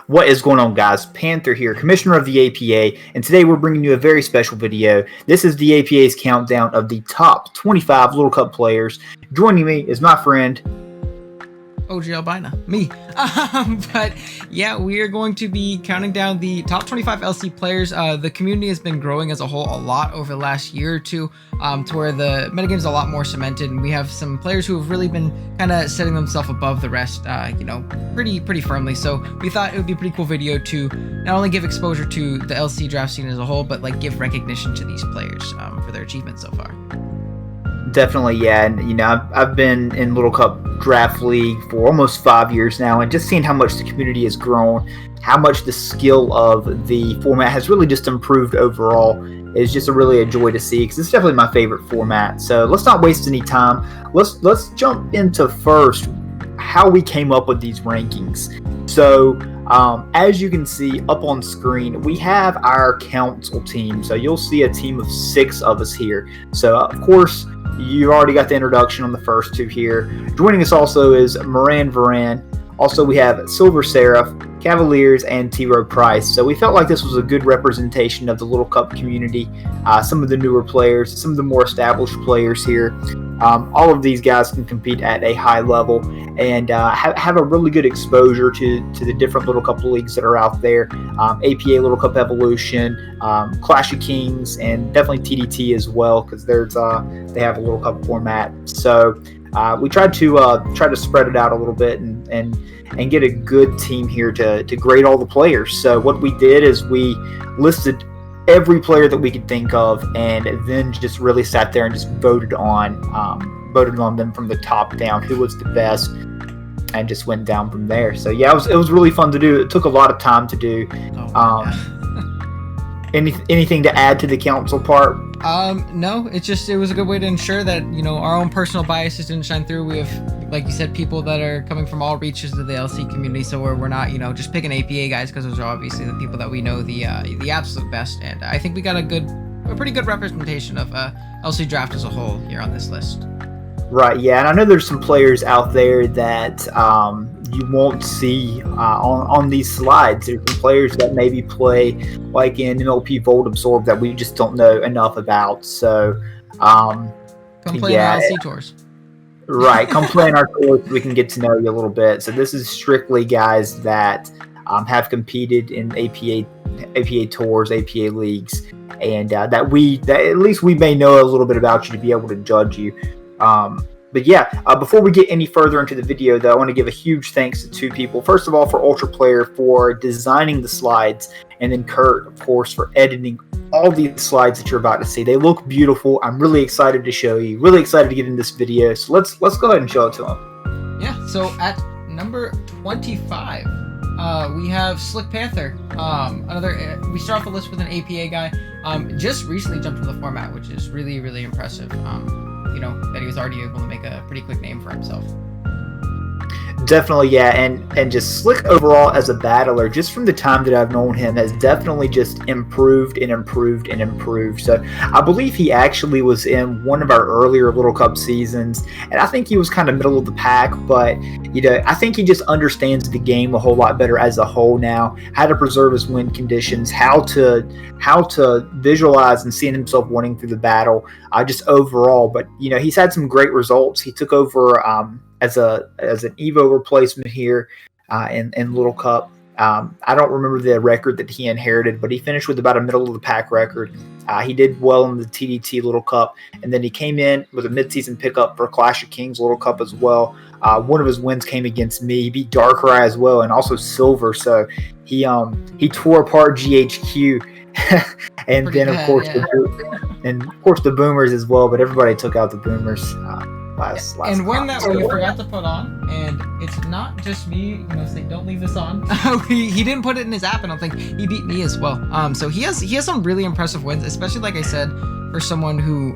What is going on, guys? Panther here, Commissioner of the APA, and today we're bringing you a very special video. This is the APA's countdown of the top 25 Little Cup players. Joining me is my friend OGalbina, me. But yeah, we are going to be counting down the top 25 LC players. The community has been growing as a whole a lot over the last year or two, to where the metagame is a lot more cemented, and we have some players who have really been kind of setting themselves above the rest, pretty firmly. So we thought it would be a pretty cool video to not only give exposure to the LC draft scene as a whole, but like give recognition to these players for their achievements so far. Definitely, yeah, and I've been in Little Cup Draft League for almost 5 years now, and just seeing how much the community has grown, how much the skill of the format has really just improved overall is just really a joy to see, because it's definitely my favorite format. So let's not waste any time. Let's jump into first how we came up with these rankings. So as you can see up on screen, we have our council team. So you'll see a team of 6 of us here. So of course, you already got the introduction on the first 2 here. Joining us also is Moran Varan. Also, we have Silver Seraph, Cavaliers, and T-Row Price. So we felt like this was a good representation of the Little Cup community. Some of the newer players, some of the more established players here. All of these guys can compete at a high level and have a really good exposure to the different Little Cup leagues that are out there. APA Little Cup Evolution, Clash of Kings, and definitely TDT as well, because they have a Little Cup format. So we tried to spread it out a little bit and get a good team here to grade all the players. So what we did is we listed every player that we could think of, and then just really sat there and just voted on them from the top down, who was the best, and just went down from there. So yeah, it was really fun to do. It took a lot of time to do. Anything to add to the council part? No, it was a good way to ensure that, our own personal biases didn't shine through. We have, like you said, people that are coming from all reaches of the LC community, so we're not, just picking APA guys, because those are obviously the people that we know the absolute best, and I think we got a pretty good representation of LC draft as a whole here on this list. Right, yeah, and I know there's some players out there that you won't see on these slides. There's some players that maybe play like in MLP Volt Absorb that we just don't know enough about. So, come play our LC tours. Right, come play in our tours. We can get to know you a little bit. So this is strictly guys that have competed in APA tours, APA leagues, and that at least we may know a little bit about you to be able to judge you. But yeah, before we get any further into the video, though, I want to give a huge thanks to 2 people. First of all, for Ultra Player for designing the slides, and then Kurt, of course, for editing all these slides that you're about to see. They look beautiful. I'm really excited to show you. Really excited to get in this video. So let's go ahead and show it to them. Yeah. So at number 25, we have Slick Panther. We start off the list with an APA guy. Just recently jumped into the format, which is really, really impressive. That he was already able to make a pretty quick name for himself. Definitely, yeah, and just Slick overall as a battler, just from the time that I've known him, has definitely just improved and improved and improved. So I believe he actually was in one of our earlier Little Cup seasons, and I think he was kind of middle of the pack, but I think he just understands the game a whole lot better as a whole now, how to preserve his win conditions, how to visualize and seeing himself winning through the battle, just overall. But he's had some great results. He took over as an Evo replacement here in Little Cup. I don't remember the record that he inherited, but he finished with about a middle of the pack record. He did well in the TDT Little Cup, and then he came in with a midseason pickup for Clash of Kings Little Cup as well. One of his wins came against me. He beat Darkrai as well, and also Silver. So he tore apart GHQ. And then of course the Boomers as well, but everybody took out the Boomers last and one that we forgot to put on, and it's not just me saying don't leave this on. He didn't put it in his app, and I don't think he beat me as well. So he has some really impressive wins, especially like I said, for someone who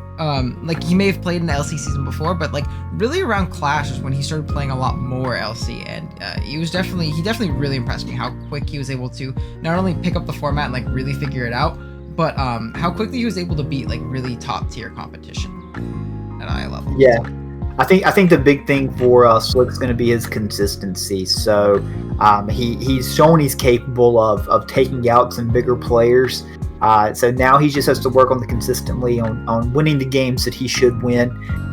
he may have played in the LC season before, but really around Clash is when he started playing a lot more LC, and he definitely really impressed me how quick he was able to not only pick up the format and really figure it out, but how quickly he was able to beat really top tier competition at a high level. Yeah. I think the big thing for Slick's going to be his consistency. So he's shown he's capable of taking out some bigger players. So now he just has to work on the consistently on winning the games that he should win,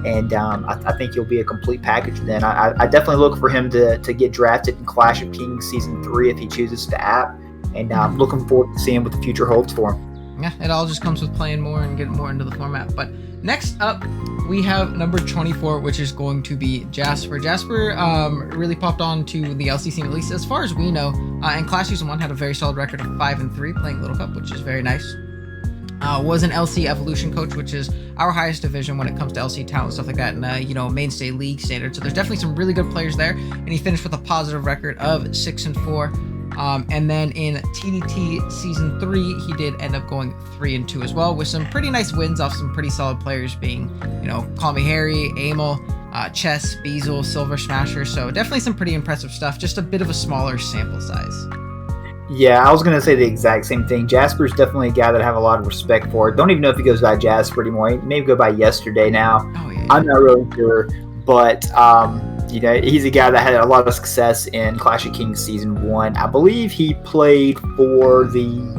and I think he'll be a complete package then. I definitely look for him to get drafted in Clash of Kings Season 3 if he chooses to app, and I'm looking forward to seeing what the future holds for him. Yeah, it all just comes with playing more and getting more into the format. But next up, we have number 24, which is going to be Jasper. Jasper really popped on to the LC scene, at least as far as we know. And Clash Season 1 had a very solid record of 5-3 playing Little Cup, which is very nice. Was an LC Evolution coach, which is our highest division when it comes to LC talent and stuff like that, and mainstay league standard. So there's definitely some really good players there. And he finished with a positive record of 6-4. And then in TDT Season 3, he did end up going 3-2 as well, with some pretty nice wins off some pretty solid players being, Call Me Harry, Amel, Chess, Bezel, Silver Smasher. So definitely some pretty impressive stuff, just a bit of a smaller sample size. Yeah, I was going to say the exact same thing. Jasper's definitely a guy that I have a lot of respect for. Don't even know if he goes by Jasper anymore. He may go by Yesterday now. Oh, yeah. I'm not really sure. But, he's a guy that had a lot of success in Clash of Kings Season 1. I believe he played for the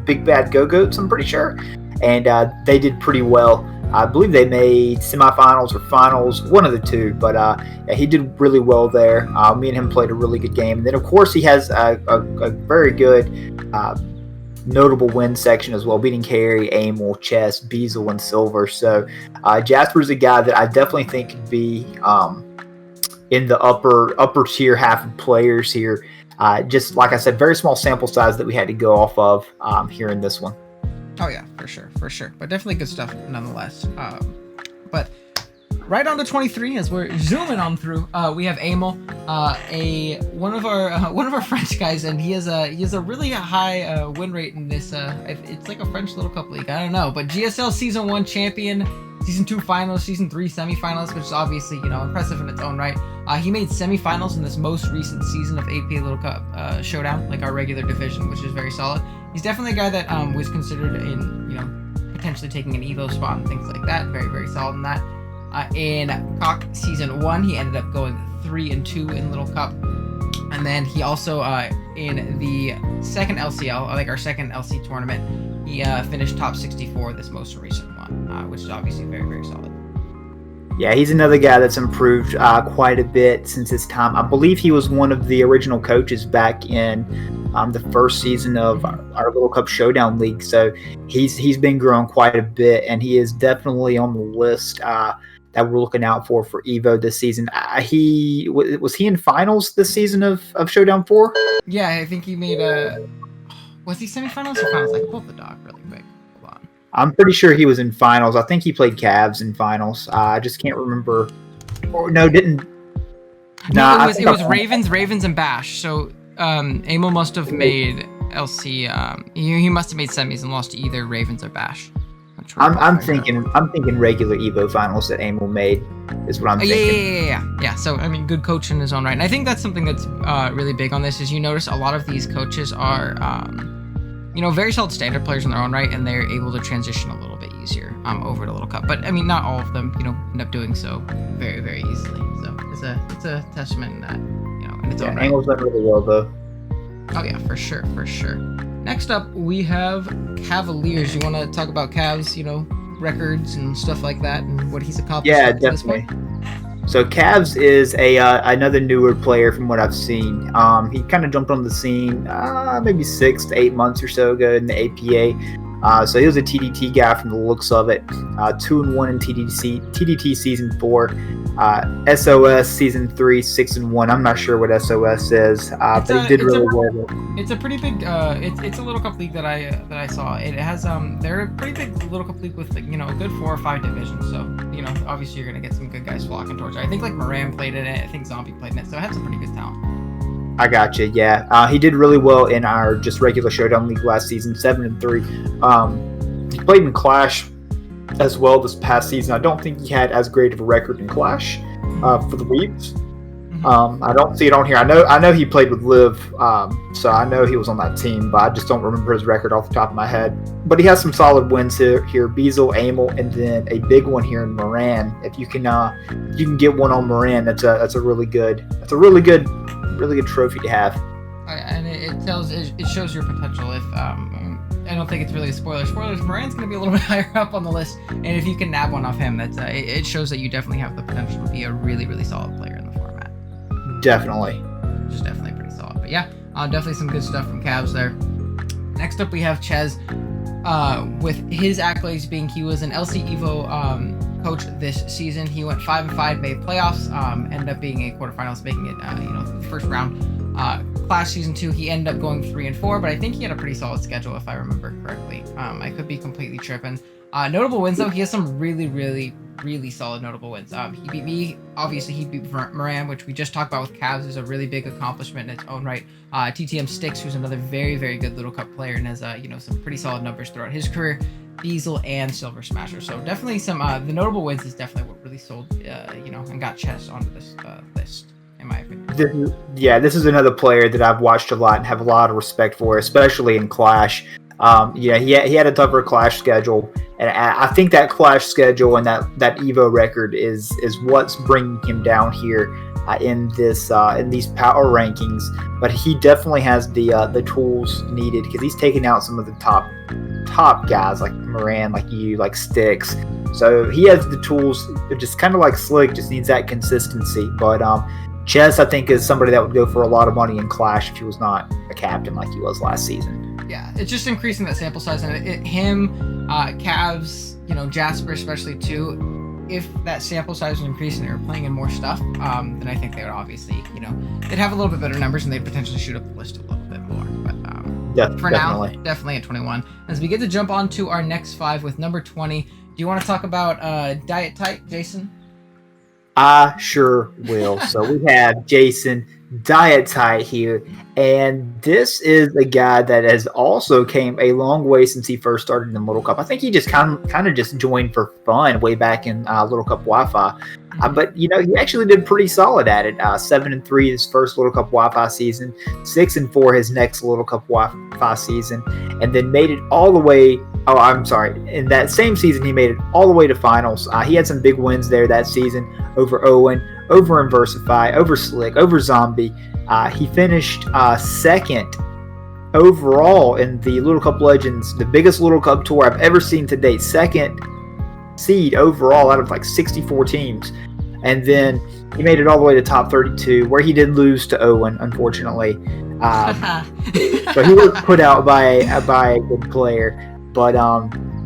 Big Bad Go-Goats, I'm pretty sure. And they did pretty well. I believe they made semifinals or finals, one of the two. But he did really well there. Me and him played a really good game. And then, of course, he has a very good notable win section as well, beating Carey, Amel, Chess, Bezel, and Silver. So Jasper's a guy that I definitely think could be in the upper tier half of players here. Just like I said, very small sample size that we had to go off of here in this one. Oh yeah, for sure. But definitely good stuff nonetheless. But right on to 23, as we're zooming on through, we have Amel, one of our French guys, and he has a really high win rate in this. It's like a French Little Cup league. I don't know, but GSL Season 1 champion, Season 2 finals, Season 3 semifinals, which is obviously impressive in its own right. He made semifinals in this most recent season of APA Little Cup Showdown, like our regular division, which is very solid. He's definitely a guy that was considered in potentially taking an Evo spot and things like that. Very, very solid in that. In Cock Season 1, he ended up going 3-2 in Little Cup. And then he also, in the second LCL, like our second LC tournament, he finished top 64 this most recent one, which is obviously very, very solid. Yeah, he's another guy that's improved quite a bit since his time. I believe he was one of the original coaches back in the first season of our Little Cup Showdown League. So he's been growing quite a bit, and he is definitely on the list that we're looking out for Evo this season. Was he in finals this season of Showdown 4? Yeah, I think he made was he semifinals or finals? I pulled the dog really quick. Hold on. I'm pretty sure he was in finals. I think he played Cavs in finals. I just can't remember. Or no, didn't. No, it was Ravens, and Bash. So Amel must have made LC. He must have made semis and lost to either Ravens or Bash. I'm thinking regular Evo finals that Amel made is what I'm thinking. Yeah. So I mean, good coach in his own right, and I think that's something that's really big on this. Is you notice a lot of these coaches are, very solid standard players in their own right, and they're able to transition a little bit easier over to Little Cup. But I mean, not all of them, end up doing so very, very easily. So it's a testament in that, in its own right. Amel's done really well though. Oh yeah, for sure. Next up, we have Cavaliers. You want to talk about Cavs, records and stuff like that, and what he's accomplished? Yeah, definitely. So Cavs is another newer player from what I've seen. He kind of jumped on the scene maybe 6 to 8 months or so ago in the APA. So he was a TDT guy from the looks of it. 2-1 in TDT Season 4. SOS Season 3, 6-1. I'm not sure what SOS is, but he did really well. It's a pretty big. It's a Little Cup league that I saw. It has they're a pretty big Little Cup league with a good 4 or 5 divisions. So obviously you're gonna get some good guys flocking towards it. I think like Moran played in it. I think Zombie played in it. So it had some pretty good talent. I gotcha. Yeah, he did really well in our just regular Showdown League last season, 7-3. He played in Clash as well this past season. I don't think he had as great of a record in Clash for the Weebs, I don't see it on here. I know he played with Liv, so I know he was on that team, but I just don't remember his record off the top of my head. But he has some solid wins here: Bezel, Amel, and then a big one here in Moran. If you can get one on Moran, that's a really good trophy to have. And it shows your potential. If I don't think it's really a spoiler. Spoilers, Moran's going to be a little bit higher up on the list, and if you can nab one off him, that's it shows that you definitely have the potential to be a really, really solid player in the format. Definitely. Which is definitely pretty solid. But yeah, definitely some good stuff from Cavs there. Next up, we have Ches, with his accolades being he was an LC Evo coach this season. He went 5-5, made playoffs, ended up being a quarterfinals, making it the first round. Clash season 2, he ended up going 3-4, but I think he had a pretty solid schedule if I remember correctly. I could be completely tripping. Notable wins though, he has some really, really, really solid notable wins. He beat me, obviously he beat Moran, which we just talked about with Cavs, is a really big accomplishment in its own right. TTMsticks, who's another very, very good Little Cup player and has some pretty solid numbers throughout his career. Bezel and Silver Smasher. So definitely some the notable wins is definitely what really sold and got Chess onto this list. In my opinion. This is another player that I've watched a lot and have a lot of respect for, especially in Clash. He had a tougher Clash schedule, and I think that Clash schedule and that Evo record is what's bringing him down here in these power rankings. But he definitely has the tools needed, because he's taking out some of the top guys like Moran, like you, like Sticks. So he has the tools. Just kind of like Slick, just needs that consistency. But Chess, I think, is somebody that would go for a lot of money in Clash if he was not a captain like he was last season. Yeah, it's just increasing that sample size, and him, Cavs, Jasper especially too. If that sample size was increasing and they were playing in more stuff, then I think they would obviously, they'd have a little bit better numbers and they'd potentially shoot up the list a little bit more. But for now, definitely at 21. As we get to jump on to our next 5 with number 20, do you want to talk about Diatite, Jason? I sure will. So we have Jason Diatite here, and this is a guy that has also came a long way since he first started in Little Cup. I think he just kind of just joined for fun way back in Little Cup Wi-Fi. But he actually did pretty solid at it. 7-3 his first Little Cup Wi-Fi season, 6-4 his next Little Cup Wi-Fi season, and then made it all the way. Oh, I'm sorry. In that same season, he made it all the way to finals. He had some big wins there that season over Owen, over Inversify, over Slick, over Zombie. He finished second overall in the Little Cup Legends, the biggest Little Cup tour I've ever seen to date. Second seed overall out of like 64 teams. And then he made it all the way to top 32, where he did lose to Owen, unfortunately. So he was put out by a good player. But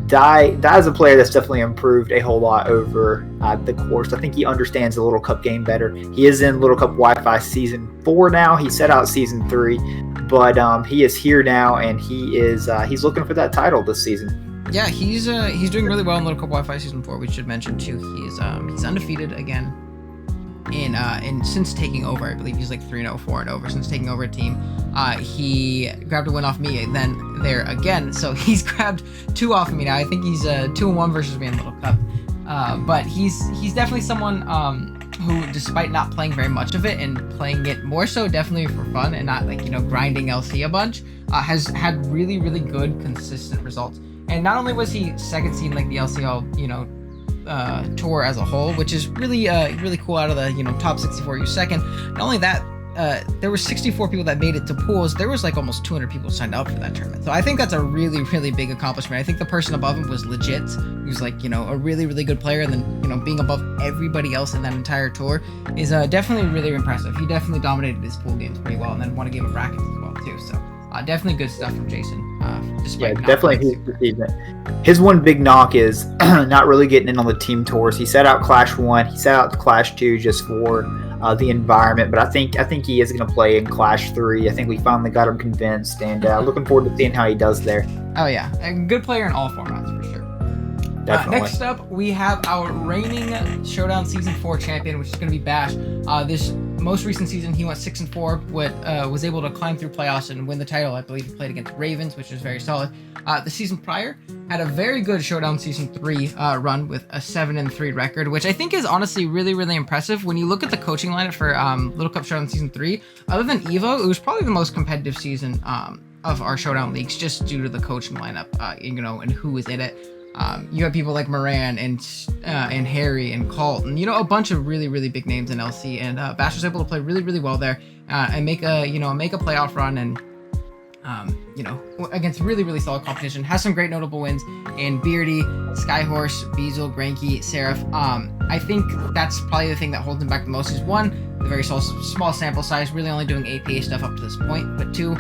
Di is a player that's definitely improved a whole lot over the course. I think he understands the Little Cup game better. He is in Little Cup Wi-Fi Season 4 now. He set out Season 3, but he is here now, and he's looking for that title this season. Yeah, he's doing really well in Little Cup Wi-Fi Season 4. We should mention too, he's undefeated again in since taking over. I believe he's like 3-0, 4-0 since taking over a team. He grabbed a win off me and then there again, so he's grabbed 2 off of me now. I think he's 2-1 versus me in Little Cup. But he's definitely someone who, despite not playing very much of it and playing it more so definitely for fun and not like grinding LC a bunch, has had really, really good consistent results. And not only was he second seed in like the LCL, tour as a whole, which is really really cool. Out of the top 64, you're second. Not only that, there were 64 people that made it to pools. There was like almost 200 people signed up for that tournament. So I think that's a really, really big accomplishment. I think the person above him was legit. He was like a really, really good player, and then being above everybody else in that entire tour is definitely really impressive. He definitely dominated his pool games pretty well, and then won a game of brackets as well too. So definitely good stuff from Jason. Definitely his one big knock is not really getting in on the team tours. He set out Clash 1, he set out Clash 2 just for the environment, but I think he is going to play in Clash 3. I think we finally got him convinced, and looking forward to seeing how he does there. Oh yeah, a good player in all formats for sure. Definitely. Next up, we have our reigning Showdown Season 4 champion, which is going to be Bash. This most recent season, he went 6-4, was able to climb through playoffs and win the title. I believe he played against Ravens, which was very solid. The season prior had a very good Showdown Season 3 run with a 7-3 record, which I think is honestly really, really impressive. When you look at the coaching lineup for Little Cup Showdown Season 3, other than Evo, it was probably the most competitive season of our Showdown leagues, just due to the coaching lineup, and who was in it. You have people like Moran and Harry and Colton, a bunch of really, really big names in LC, and Bash was able to play really, really well there and make a playoff run and against really, really solid competition. Has some great notable wins in Beardy, Skyhorse, Bezel, Granky, Seraph. I think that's probably the thing that holds him back the most is one, the very small sample size, really only doing APA stuff up to this point, but two,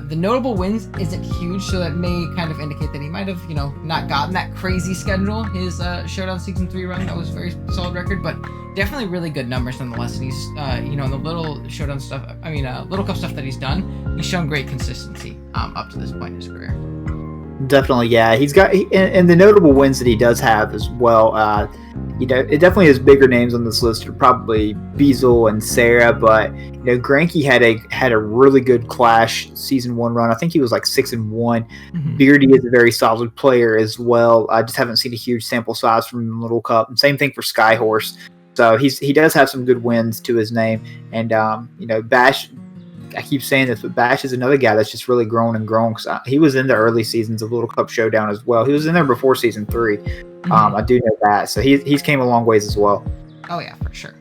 the notable wins isn't huge, so that may kind of indicate that he might have, not gotten that crazy schedule, his Showdown Season 3 run. That was a very solid record, but definitely really good numbers nonetheless. And he's, in the little Showdown stuff, Little Cup stuff that he's done, he's shown great consistency up to this point in his career. Definitely, yeah. He's got, and the notable wins that he does have as well, it definitely has bigger names on this list, probably Bezel and Sarah, but Granky had a really good Clash Season 1 run. I think he was like 6-1. Mm-hmm. Beardy is a very solid player as well. I just haven't seen a huge sample size from Little Cup. And same thing for Skyhorse. So he does have some good wins to his name. And Bash, I keep saying this, but Bash is another guy that's just really grown and grown. Cause he was in the early seasons of Little Cup Showdown as well. He was in there before Season 3. Mm-hmm. I do know that. So he's came a long ways as well. Oh yeah, for sure.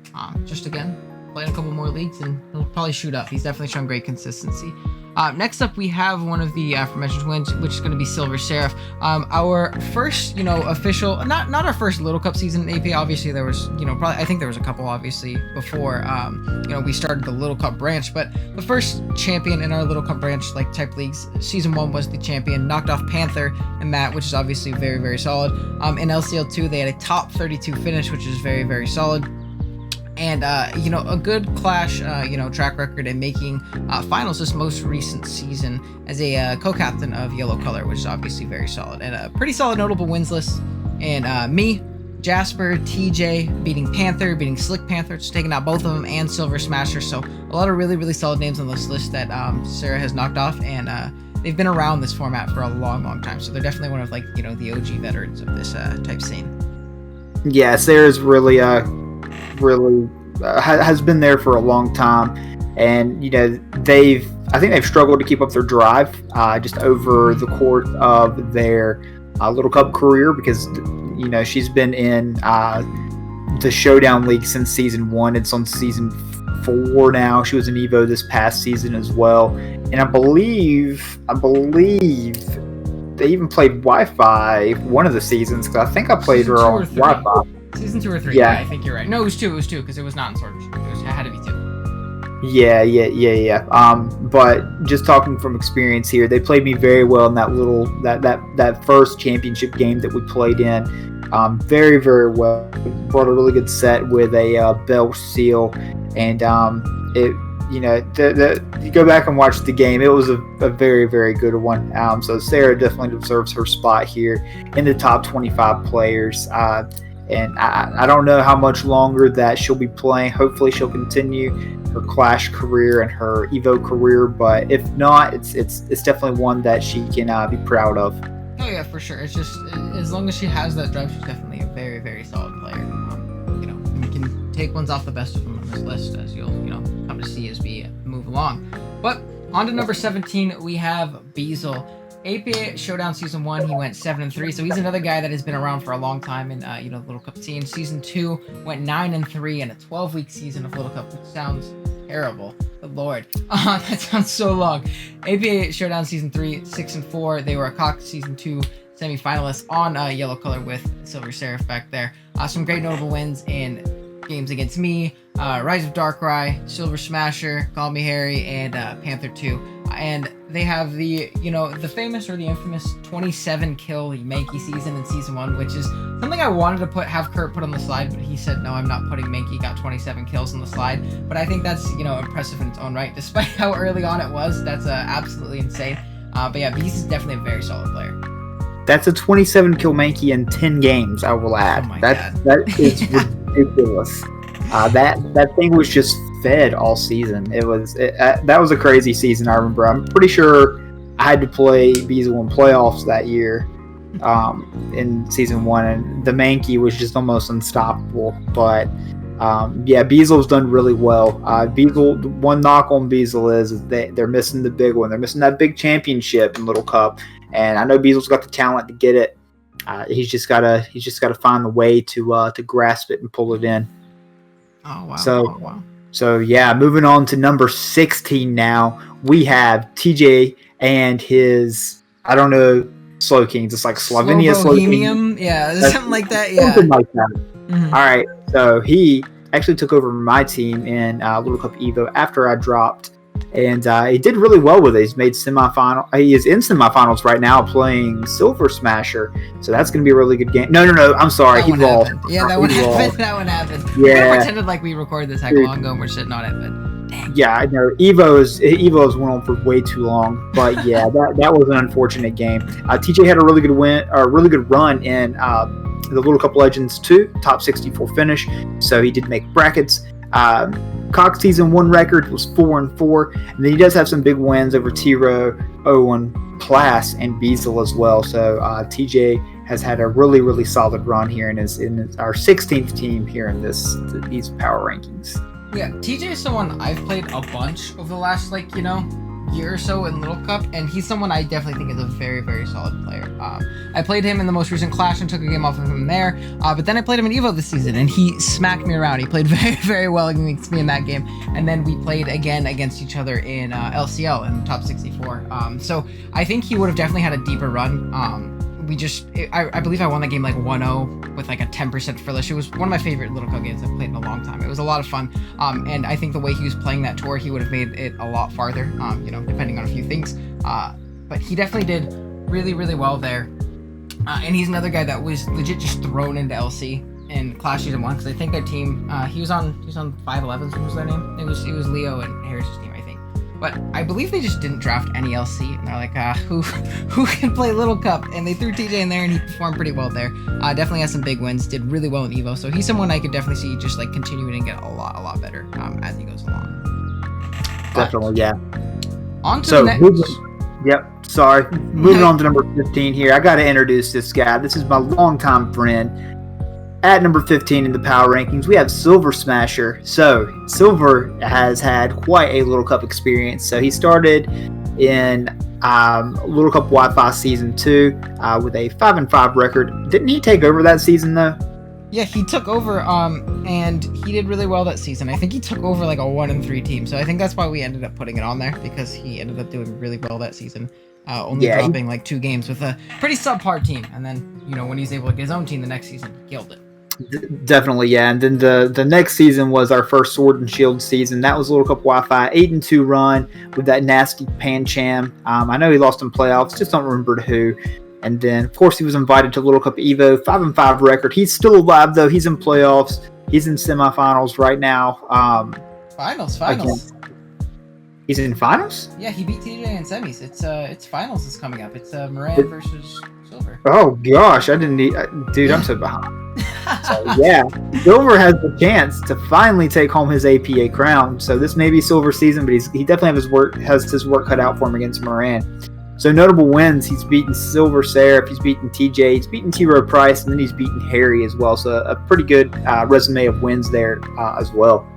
Just again, playing a couple more leagues and he'll probably shoot up. He's definitely shown great consistency. Next up, we have one of the aforementioned wins, which is going to be Silver Seraph. Our first, official, not our first Little Cup season in AP. Obviously, there was, I think there was a couple, obviously, before, we started the Little Cup branch. But the first champion in our Little Cup branch, type leagues, Season 1 was the champion, knocked off Panther and that, which is obviously very, very solid. In LCL2, they had a top 32 finish, which is very, very solid. And, a good Clash, track record in making finals this most recent season as a co-captain of Yellow Color, which is obviously very solid. And a pretty solid notable wins list. And me, Jasper, TJ, beating Panther, beating Slick Panther, just taking out both of them, and Silver Smasher. So a lot of really, really solid names on this list that Sarah has knocked off. And they've been around this format for a long, long time. So they're definitely one of, the OG veterans of this type scene. Yeah, Sarah's really has been there for a long time, and I think they've struggled to keep up their drive just over the course of their Little Cup career, because she's been in the Showdown League since Season 1. It's on Season 4 now. She was in Evo this past season as well, and I believe they even played Wi-Fi one of the seasons, because I think I played her on Wi-Fi. Season 2 or 3, yeah, I think you're right. No, it was 2, because it was not in Sword. It had to be 2. Yeah. But just talking from experience here, they played me very well in that first championship game that we played in. Very, very well. Brought a really good set with a bell seal, and you go back and watch the game. It was a very, very good one. So Sarah definitely deserves her spot here in the top 25 players. And I don't know how much longer that she'll be playing. Hopefully she'll continue her Clash career and her Evo career, but if not, it's definitely one that she can be proud of. Oh yeah, for sure. It's just, as long as she has that drive, she's definitely a very, very solid player. We can take ones off the best of them on this list, as you'll come to see as we move along. But on to number 17, we have Bezel. APA Showdown Season 1, he went 7-3, so he's another guy that has been around for a long time in the Little Cup scene. Season 2 went 9-3 in a 12-week season of Little Cup, which sounds terrible. Good lord, that sounds so long. APA Showdown Season 3, 6-4. They were a Cox Season 2 semi-finalists on Yellow Color with Silver Seraph back there. Some great notable wins in games against me, Rise of Darkrai, Silver Smasher, Call Me Harry, and Panther2. And they have the famous or the infamous 27 kill Mankey season in Season 1, which is something I wanted to have Kurt put on the slide, but he said, no, I'm not putting Mankey got 27 kills on the slide. But I think that's, impressive in its own right, despite how early on it was. That's absolutely insane. But yeah, Beast is definitely a very solid player. That's a 27 kill Mankey in 10 games, I will add. Oh my God. That is ridiculous. That thing was just fed all season. That was a crazy season. I remember. I'm pretty sure I had to play Bezel in playoffs that year, in season 1, and the Mankey was just almost unstoppable. But Bezel's done really well. Bezel, one knock on Bezel is they're missing the big one. They're missing that big championship in Little Cup, and I know Bezel's got the talent to get it. He's just gotta find the way to grasp it and pull it in. Oh wow! So moving on to number 16 now, we have TJ and his, I don't know, Slow Kings. It's like Slovenia Slow Kings. Yeah, something like that. Yeah, something like that. Mm-hmm. All right, so he actually took over my team in Little Cup Evo after I dropped, and he did really well with it. He's made semifinal. He is in semifinals right now, playing Silver Smasher. So that's going to be a really good game. No, I'm sorry, he lost. Yeah, that one happened. That one happened. Yeah, we pretended like we recorded this heck long ago and we're sitting on it, but dang. Yeah, I know. Evo's went on for way too long, but yeah, that was an unfortunate game. TJ had a really good run in the Little Cup Legends 2, top 64 finish. So he did make brackets. Cox season 1 record was 4-4, and then he does have some big wins over T-Row, Owen, Plas, and Bezel as well. So TJ has had a really, really solid run here in our 16th team here in these power rankings. Yeah, TJ is someone I've played a bunch over the last year or so in Little Cup, and he's someone I definitely think is a very, very solid player. I played him in the most recent Clash and took a game off of him there, but then I played him in Evo this season, and he smacked me around. He played very, very well against me in that game, and then we played again against each other in LCL in top 64. So I think he would have definitely had a deeper run. I believe I won that game like 1-0 with like a 10% frillish. It was one of my favorite Little Cup games I've played in a long time. It was a lot of fun. And I think the way he was playing that tour, he would have made it a lot farther, depending on a few things. But he definitely did really, really well there. And he's another guy that was legit just thrown into LC in Clash Season 1, because I think their team, he was on 511s, what was their name? It was Leo and Harris's team, I think. But I believe they just didn't draft any LC, and they're like, who can play Little Cup? And they threw TJ in there, and he performed pretty well there. Definitely has some big wins, did really well in Evo, so he's someone I could definitely see just like continuing to get a lot better as he goes along. Definitely, yeah. On to the next. Moving on to number 15 here. I got to introduce this guy. This is my longtime friend. At number 15 in the power rankings, we have Silver Smasher. So Silver has had quite a Little Cup experience. So he started in Little Cup Wi-Fi Season 2 with a 5-5 record. Didn't he take over that season though? Yeah, he took over, and he did really well that season. I think he took over like a 1-3 team, so I think that's why we ended up putting it on there, because he ended up doing really well that season, dropping like 2 games with a pretty subpar team, and then when he's able to get his own team the next season, he killed it. Definitely, yeah. And then the next season was our first Sword and Shield season. That was Little Cup Wi-Fi 8-2 run with that nasty Pancham. I know he lost in playoffs, just don't remember to who. And then, of course, he was invited to Little Cup Evo, 5-5 record. He's still alive, though. He's in playoffs. He's in semifinals right now. Finals. He's in finals? Yeah, he beat TJ in semis. It's finals is coming up. It's Moran versus Silver. Oh, gosh. I didn't need... Dude, I'm so behind. So, yeah. Silver has the chance to finally take home his APA crown. So this may be Silver season, but he definitely has his work cut out for him against Moran. So notable wins, he's beaten Silver Seraph, he's beaten TJ, he's beaten T-Row Price, and then he's beaten Harry as well. So a pretty good resume of wins there as well.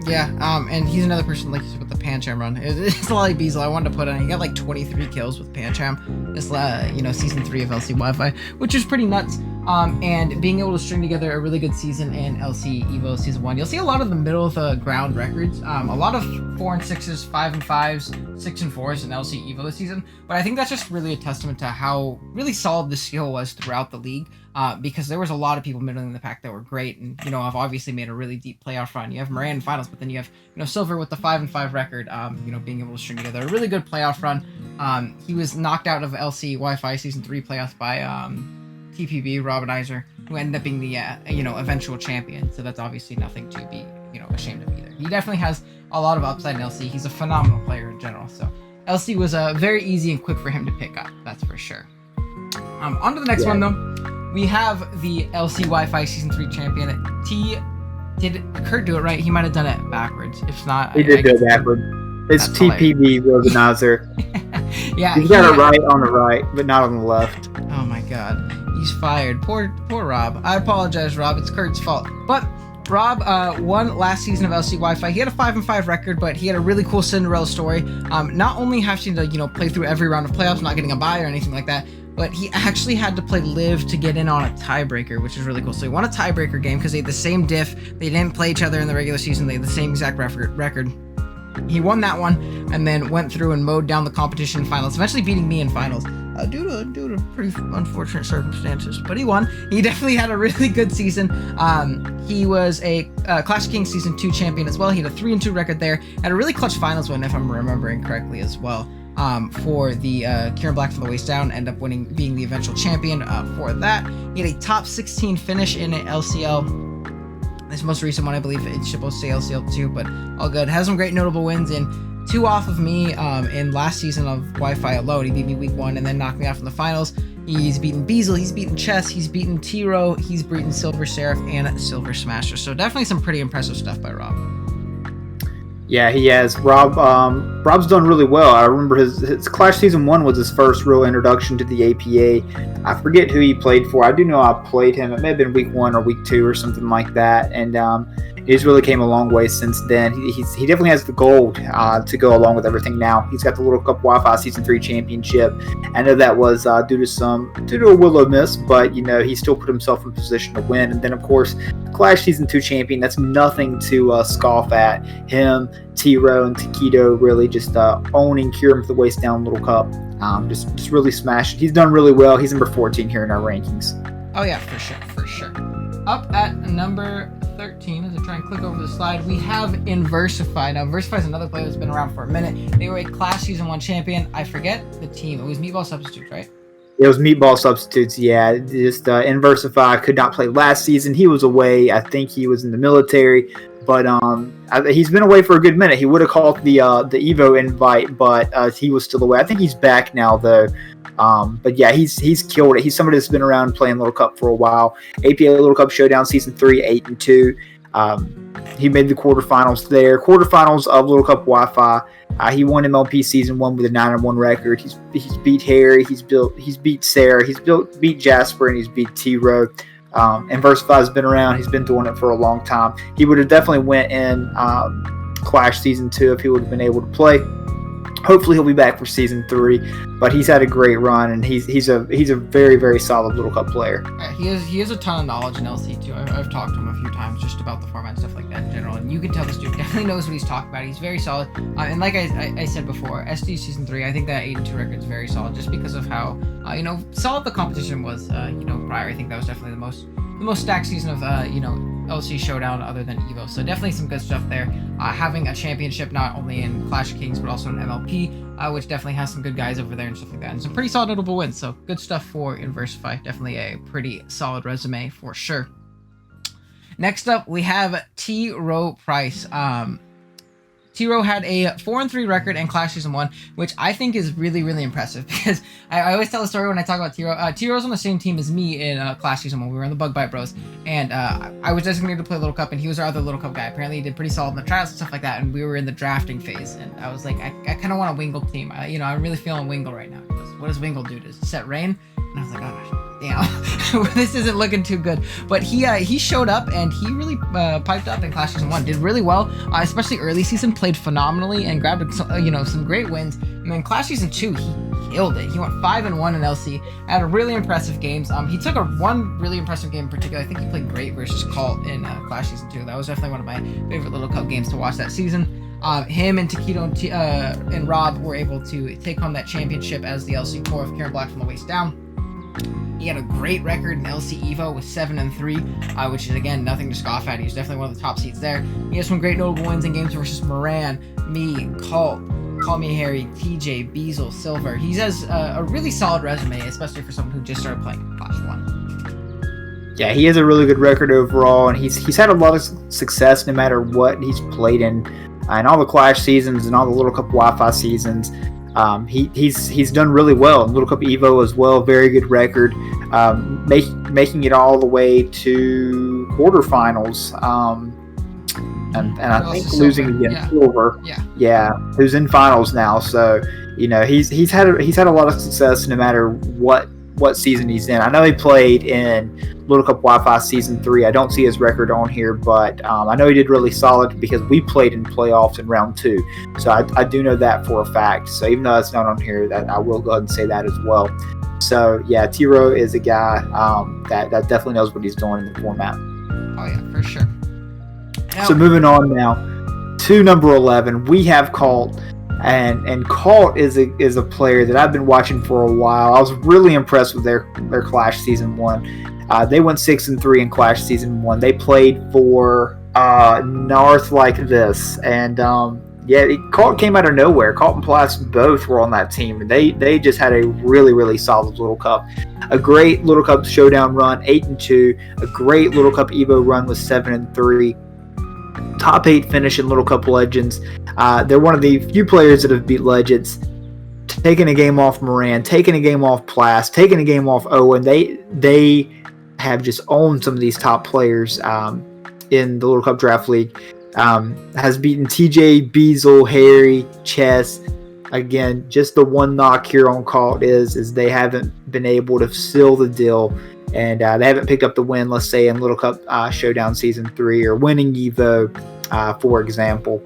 Yeah, and he's another person, like you said, with the Pancham run. It's a lot like Bezel. I wanted to put on. He got like 23 kills with Pancham this, season 3 of LC Wi-Fi, which is pretty nuts. And being able to string together a really good season in LC Evo Season 1. You'll see a lot of the middle of the ground records. A lot of 4-6s, 5-5s, 6-4s in LC Evo this season. But I think that's just really a testament to how really solid the skill was throughout the league. Because there was a lot of people middling in the pack that were great, and I've obviously made a really deep playoff run. You have Moran in finals, but then you have Silver with the 5-5 record. Being able to string together a really good playoff run. He was knocked out of LC Wi-Fi Season 3 playoffs by TPB Robinizer, who ended up being the eventual champion. So that's obviously nothing to be ashamed of either. He definitely has a lot of upside in LC. He's a phenomenal player in general. So LC was very easy and quick for him to pick up. That's for sure. On to the next one though. We have the LC Wi-Fi Season 3 champion, Did Kurt do it right? He might have done it backwards. If not, He did do it backwards. It's TPB organizer. Yeah, he's got it right on the right, but not on the left. Oh my God, he's fired. Poor Rob. I apologize, Rob. It's Kurt's fault. But Rob won last season of LC Wi-Fi. He had a 5-5 record, but he had a really cool Cinderella story. Not only having to play through every round of playoffs, not getting a bye or anything like that, but he actually had to play live to get in on a tiebreaker, which is really cool. So he won a tiebreaker game because they had the same diff. They didn't play each other in the regular season. They had the same exact record. He won that one and then went through and mowed down the competition in finals, eventually beating me in finals due to pretty unfortunate circumstances. But he won. He definitely had a really good season. He was a Clash of Kings Season 2 champion as well. He had a 3-2 record there. Had a really clutch finals win, if I'm remembering correctly as well. For the Kieran Black from the waist down, end up being the eventual champion for that. He had a top 16 finish in LCL. This most recent one, I believe it's supposed to say LCL 2, but all good. Has some great notable wins in 2 off of me in last season of Wi-Fi alone. He beat me week 1 and then knocked me out from the finals. He's beaten Bezel, he's beaten Chess, he's beaten T-Row, he's beaten Silver Seraph and Silver Smasher. So definitely some pretty impressive stuff by Rob. Yeah, he has. Rob's done really well. I remember his Clash Season 1 was his first real introduction to the APA. I forget who he played for. I do know I played him. It may have been week 1 or week 2 or something like that. And he's really came a long way since then. He definitely has the gold to go along with everything now. He's got the Little Cup Wi-Fi Season 3 championship. I know that was due to a willow miss, but he still put himself in position to win. And then of course, Clash Season 2 champion. That's nothing to scoff at. Him, T-Row, and Tikito really just owning Kieran for the waist down Little Cup. Just really smashed. He's done really well. He's number 14 here in our rankings. Oh yeah, for sure. Up at number 13, as I try and click over the slide, we have Inversify. Now, Inversify is another player that's been around for a minute. They were a Clash Season 1 champion. I forget the team. It was Meatball Substitutes, right? It was Meatball Substitutes, yeah. Just Inversify could not play last season. He was away. I think he was in the military. But he's been away for a good minute. He would have called the Evo invite, but he was still away. I think he's back now, though. But yeah, he's killed it. He's somebody that's been around playing Little Cup for a while. APA Little Cup Showdown Season 3, 8-2. He made the quarterfinals there. Quarterfinals of Little Cup Wi-Fi. He won MLP Season 1 with a 9-1 record. He's beat Harry. He's beat Sarah. He's beat Jasper, and he's beat T-Row. Inversify's been around. He's been doing it for a long time. He would have definitely went in Clash Season 2 if he would have been able to play. Hopefully he'll be back for Season 3, but he's had a great run, and he's a very, very solid Little Cup player. He has a ton of knowledge in LC too. I've talked to him a few times just about the format and stuff like that in general, and you can tell this dude definitely knows what he's talking about. He's very solid, and like I said before, SD Season 3, I think that 8-2 record is very solid just because of how solid the competition was. Prior, I think that was definitely the most stacked season of LC Showdown other than Evo. So definitely some good stuff there. Having a championship not only in Clash of Kings but also in MLP, which definitely has some good guys over there and stuff like that, and some pretty solid notable wins. So good stuff for Inversify. Definitely a pretty solid resume for sure. Next up, we have T-Row Price. T-Row had a 4-3 record in Clash Season 1, which I think is really, really impressive because I always tell the story when I talk about T-Row. T-Row's on the same team as me in Clash Season 1. We were in the Bug Bite Bros, and I was designated to play Little Cup, and he was our other Little Cup guy. Apparently, he did pretty solid in the trials and stuff like that, and we were in the drafting phase, and I was like, I kind of want a Wingle team. I'm really feeling Wingle right now. What does Wingle do? Does it set rain? And I was like, oh, damn, this isn't looking too good. But he showed up, and he really piped up in Clash Season 1. Did really well, especially early season. Played phenomenally and grabbed some great wins. And then Clash Season 2, he killed it. He went 5-1 in LC. Had a really impressive games. He took one really impressive game in particular. I think he played great versus Cult in Clash Season 2. That was definitely one of my favorite Little Cup games to watch that season. Him and Tikito and Rob were able to take home that championship as the LC core of Kieran Black from the waist down. He had a great record in LC Evo with 7-3, which is, again, nothing to scoff at. He was definitely one of the top seeds there. He has some great notable wins in games versus Moran, me, Cult, Call Me Harry, TJ, Bezel, Silver. He has a really solid resume, especially for someone who just started playing Clash 1. Yeah, he has a really good record overall, and he's had a lot of success no matter what he's played in all the Clash seasons and all the Little Cup Wi-Fi seasons. He's done really well in Little Cup Evo as well. Very good record, making it all the way to quarterfinals. and I Lost think to losing Silver. against Silver. Yeah. Yeah, who's in finals now. So he's had a lot of success no matter what season he's in. I know he played in Little Cup Wi-Fi season 3. I don't see his record on here, but I know he did really solid because we played in playoffs in round 2. So I do know that for a fact. So even though that's not on here, that I will go ahead and say that as well. So yeah, T-Row is a guy that definitely knows what he's doing in the format. Oh yeah, for sure. So moving on now to number 11, we have Colt. And Colt is a player that I've been watching for a while. I was really impressed with their Clash Season 1. They went 6-3 in Clash Season 1. They played for North like this. And Colt came out of nowhere. Colt and Plas both were on that team. And they just had a really, really solid Little Cup. A great Little Cup Showdown run, 8-2. A great Little Cup Evo run with 7-3. Top 8 finish in Little Cup Legends. They're one of the few players that have beat Legends, taking a game off Moran, taking a game off Plas, taking a game off Owen. They have just owned some of these top players in the Little Cup Draft League. Has beaten TJ, Bezel, Harry, Chess. Again, just the one knock here on Colt is they haven't been able to seal the deal. And they haven't picked up the win, let's say, in Little Cup Showdown Season 3 or winning Evo, for example.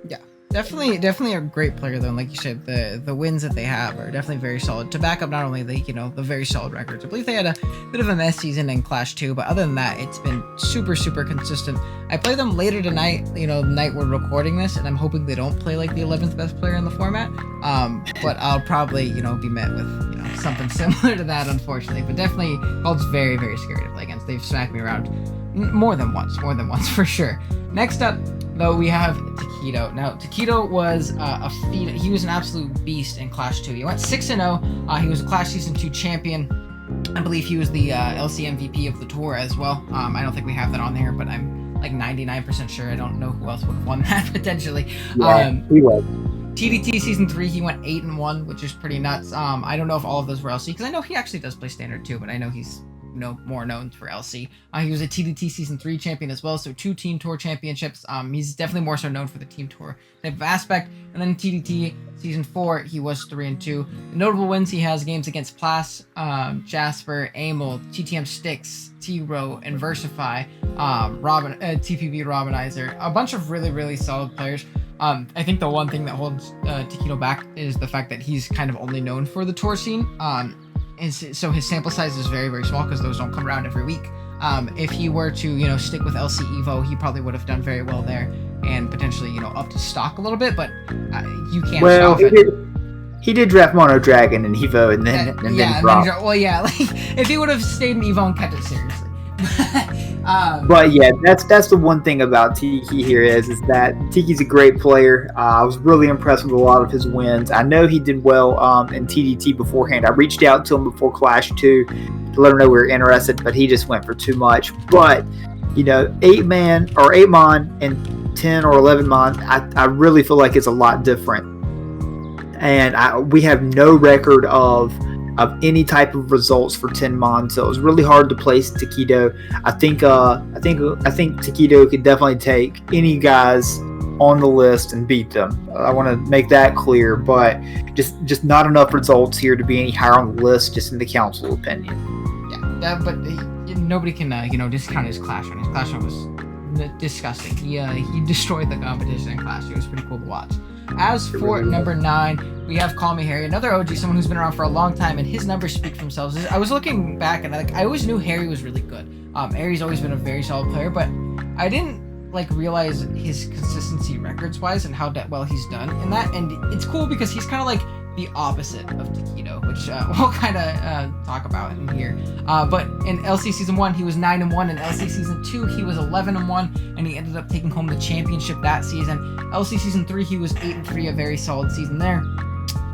Yeah, definitely a great player, though. And like you said, the wins that they have are definitely very solid to back up not only the very solid records. I believe they had a bit of a mess season in Clash 2, but other than that, it's been super, super consistent. I play them later tonight, the night we're recording this, and I'm hoping they don't play like the 11th best player in the format. But I'll probably, be met with, something similar to that, unfortunately. But definitely, Colt's very, very scary to play against. They've smacked me around more than once for sure. Next up, though, we have Tikito. Now, Tikito was a feat. He was an absolute beast in Clash 2. He went 6-0. He was a Clash Season 2 champion. I believe he was the LC MVP of the tour as well. I don't think we have that on there, but I'm like 99% sure. I don't know who else would have won that potentially. Yeah, he was. TDT Season 3, he went 8-1, which is pretty nuts. I don't know if all of those were LC, because I know he actually does play Standard too, but I know he's more known for LC. He was a TDT Season 3 champion as well, so 2 Team Tour championships. He's definitely more so known for the Team Tour type of aspect. And then TDT Season 4, he was 3-2. The notable wins he has games against Plas, Jasper, Amel, TTMsticks, T-Row, Inversify, TPB Robinizer, a bunch of really, really solid players. I think the one thing that holds Tikito back is the fact that he's kind of only known for the tour scene. So his sample size is very, very small because those don't come around every week. If he were to, stick with LC Evo, he probably would have done very well there and potentially, up to stock a little bit, but you can't stop it. He did draft Mono Dragon and Evo and then drop. If he would have stayed in Evo and kept it seriously. But yeah, that's the one thing about Tiki here is that Tiki's a great player. I was really impressed with a lot of his wins. I know he did well in TDT beforehand. I reached out to him before Clash 2 to let him know we were interested, but he just went for too much. But 8-man or 8-mon and 10 or 11-mon, I really feel like it's a lot different. And we have no record of any type of results for 10-mon, so it was really hard to place Tikito. I think Tikito could definitely take any guys on the list and beat them. I want to make that clear, but just not enough results here to be any higher on the list, just in the council opinion. Yeah, but nobody can discount his Clash run. His Clash run was disgusting. He destroyed the competition in Clash. It was pretty cool to watch. As for number 9, we have Call Me Harry, another OG, someone who's been around for a long time, and his numbers speak for themselves. I was looking back, and I always knew Harry was really good. Harry's always been a very solid player, but I didn't realize his consistency records-wise and how well he's done in that. And it's cool because he's kind of like the opposite of Tikito, which we'll kind of talk about in here. But in LC Season 1, he was 9-1. In LC Season 2, he was 11-1, and he ended up taking home the championship that season. LC Season 3, he was 8-3, a very solid season there.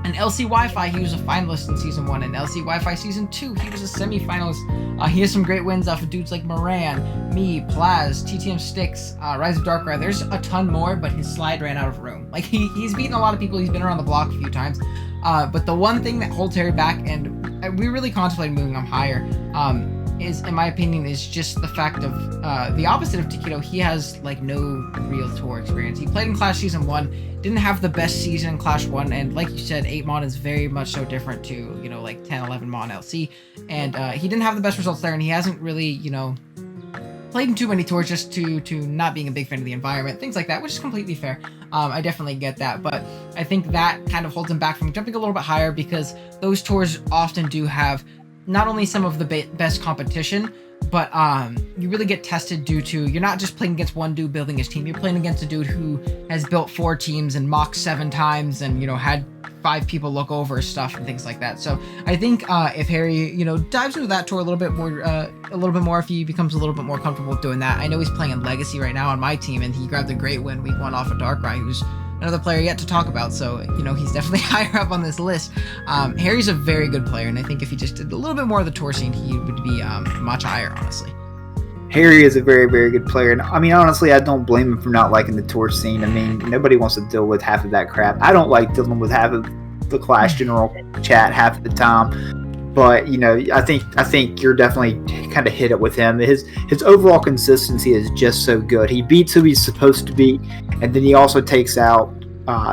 In LC Wi-Fi, he was a finalist in Season 1. In LC Wi-Fi Season 2, he was a semi-finalist. He has some great wins off of dudes like Moran, me, Plaz, TTMsticks, Rise of Darkrai. There's a ton more, but his slide ran out of room. He's beaten a lot of people. He's been around the block a few times. But the one thing that holds Harry back, and we really contemplated moving him higher, is, in my opinion, is just the fact of the opposite of Tikito. He has like no real tour experience. He played in Clash Season 1, didn't have the best season in Clash 1, and like you said, 8 Mon is very much so different to, you know, like 10, 11 Mon LC, and he didn't have the best results there, and he hasn't really, you know, played in too many tours just to not being a big fan of the environment, things like that, which is completely fair. I definitely get that, but I think that kind of holds him back from jumping a little bit higher, because those tours often do have not only some of the best competition, but you really get tested due to, you're not just playing against one dude building his team, you're playing against a dude who has built 4 teams and mocked 7 times and, you know, had 5 people look over stuff and things like that. So I think if Harry, you know, dives into that tour a little bit more, if he becomes a little bit more comfortable with doing that. I know he's playing in Legacy right now on my team, and he grabbed a great win week 1 off of Darkrai, who's another player yet to talk about, so, you know, he's definitely higher up on this list. Harry's a very good player, and I think if he just did a little bit more of the tour scene, he would be much higher, honestly. Harry is a very, very good player, and I mean, honestly, I don't blame him for not liking the tour scene. I mean, nobody wants to deal with half of that crap. I don't like dealing with half of the Clash general chat half of the time, but, you know, I think you're definitely kind of hit it with him. His overall consistency is just so good. He beats who he's supposed to beat, and then he also takes out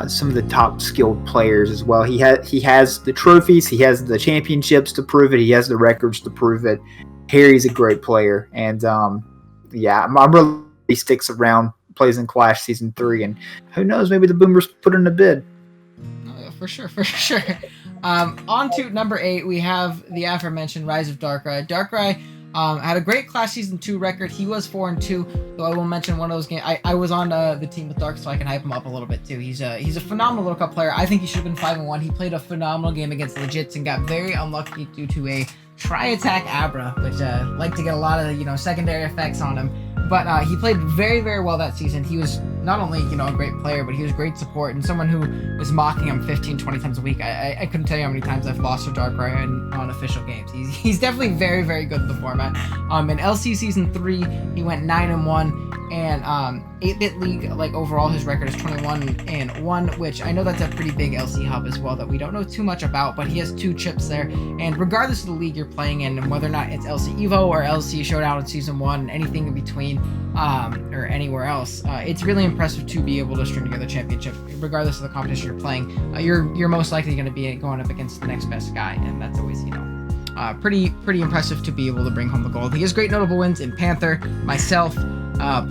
some of the top skilled players as well. He has the trophies, he has the championships to prove it, he has the records to prove it. Harry's a great player, and yeah, I'm really, he sticks around, plays in Clash Season 3, and who knows, maybe the Boomers put in a bid. For sure. On to number 8, we have the aforementioned Rise of Darkrai. Darkrai had a great Clash Season 2 record. He was 4-2, though I will mention one of those games. I was on the team with Dark, so I can hype him up a little bit too. He's a phenomenal World Cup player. I think he should have been 5-1. He played a phenomenal game against Legits and got very unlucky due to a Tri-Attack Abra, which liked to get a lot of, you know, secondary effects on him. But he played very, very well that season. He was not only, you know, a great player, but he was great support and someone who was mocking him 15, 20 times a week. I couldn't tell you how many times I've lost to Darkrai on official games. He's definitely very, very good in the format. In LC Season 3, he went 9-1, and 8-bit league, like, overall his record is 21-1, which I know that's a pretty big LC hub as well that we don't know too much about, but he has 2 chips there, and regardless of the league you're playing in, and whether or not it's LC Evo or LC Showdown in Season 1, anything in between, or anywhere else, it's really impressive to be able to string together a championship regardless of the competition you're playing. You're most likely going to be going up against the next best guy, and that's always, you know, pretty impressive to be able to bring home the gold. He has great notable wins in Panther, myself,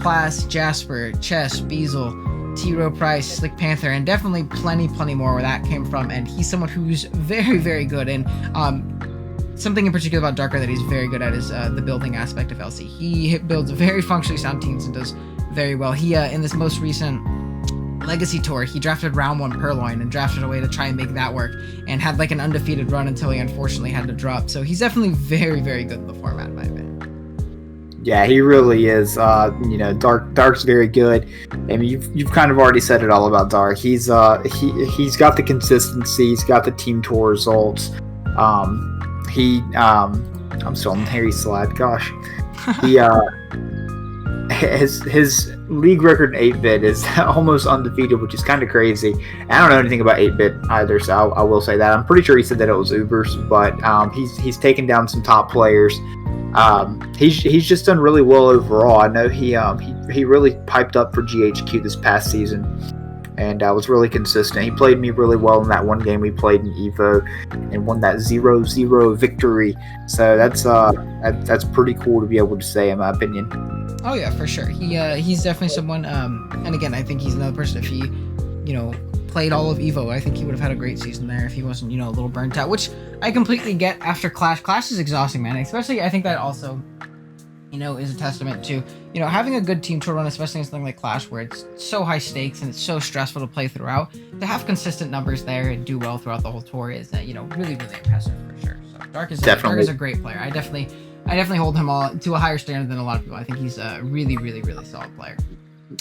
Plas, Jasper, Chess, Bezel, T-Row Price, Slick Panther, and definitely plenty more where that came from. And he's someone who's very, very good. And something in particular about Darkrai that he's very good at is the building aspect of LC. He builds very functionally sound teams and does very well. He in this most recent Legacy Tour, he drafted round 1 Purloin and drafted a way to try and make that work, and had like an undefeated run until he unfortunately had to drop. So he's definitely very, very good in the format, in my opinion. Yeah, he really is. You know, Dark's very good. I mean, you've kind of already said it all about Dark. He's got the consistency. He's got the team tour results. I'm still on Harry's slide. Gosh, his league record in 8-bit is almost undefeated, which is kind of crazy. I don't know anything about 8-bit either, so I will say that. I'm pretty sure he said that it was Ubers, but he's taken down some top players. He's just done really well overall. I know he really piped up for GHQ this past season, and was really consistent. He played me really well in that one game we played in Evo, and won that 0-0 victory. So that's pretty cool to be able to say, in my opinion. Oh yeah, for sure. He's definitely someone. And again, I think he's another person. If he, you know, played all of Evo, I think he would have had a great season there if he wasn't, you know, a little burnt out, which I completely get after Clash. Clash is exhausting, man. Especially, I think that also, you know, is a testament to, you know, having a good team to run, especially in something like Clash where it's so high stakes and it's so stressful to play throughout. To have consistent numbers there and do well throughout the whole tour is, you know, really, really impressive for sure. So Dark is a great player. I definitely hold him all to a higher standard than a lot of people. I think he's a really, really, really solid player.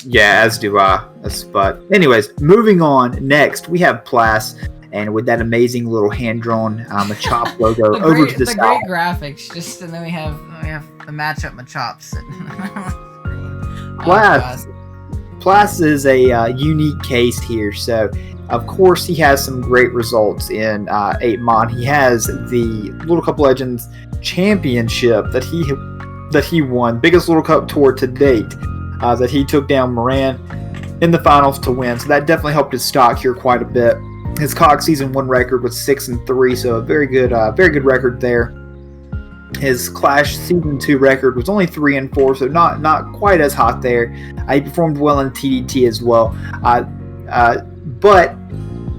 Yeah, as do I. But anyways, moving on. Next, we have Plas, and with that amazing little hand-drawn Machop logo over to the side. The great graphics. Just and then we have the matchup Machops. Plas is a unique case here. So Of course, he has some great results in 8-Mon. He has the Little Cup Legends Championship that he won, biggest Little Cup tour to date, that he took down Moran in the finals to win. So that definitely helped his stock here quite a bit. His COG Season 1 record was 6-3, so a very good record there. His Clash Season 2 record was only 3-4, so not quite as hot there. He performed well in TDT as well. But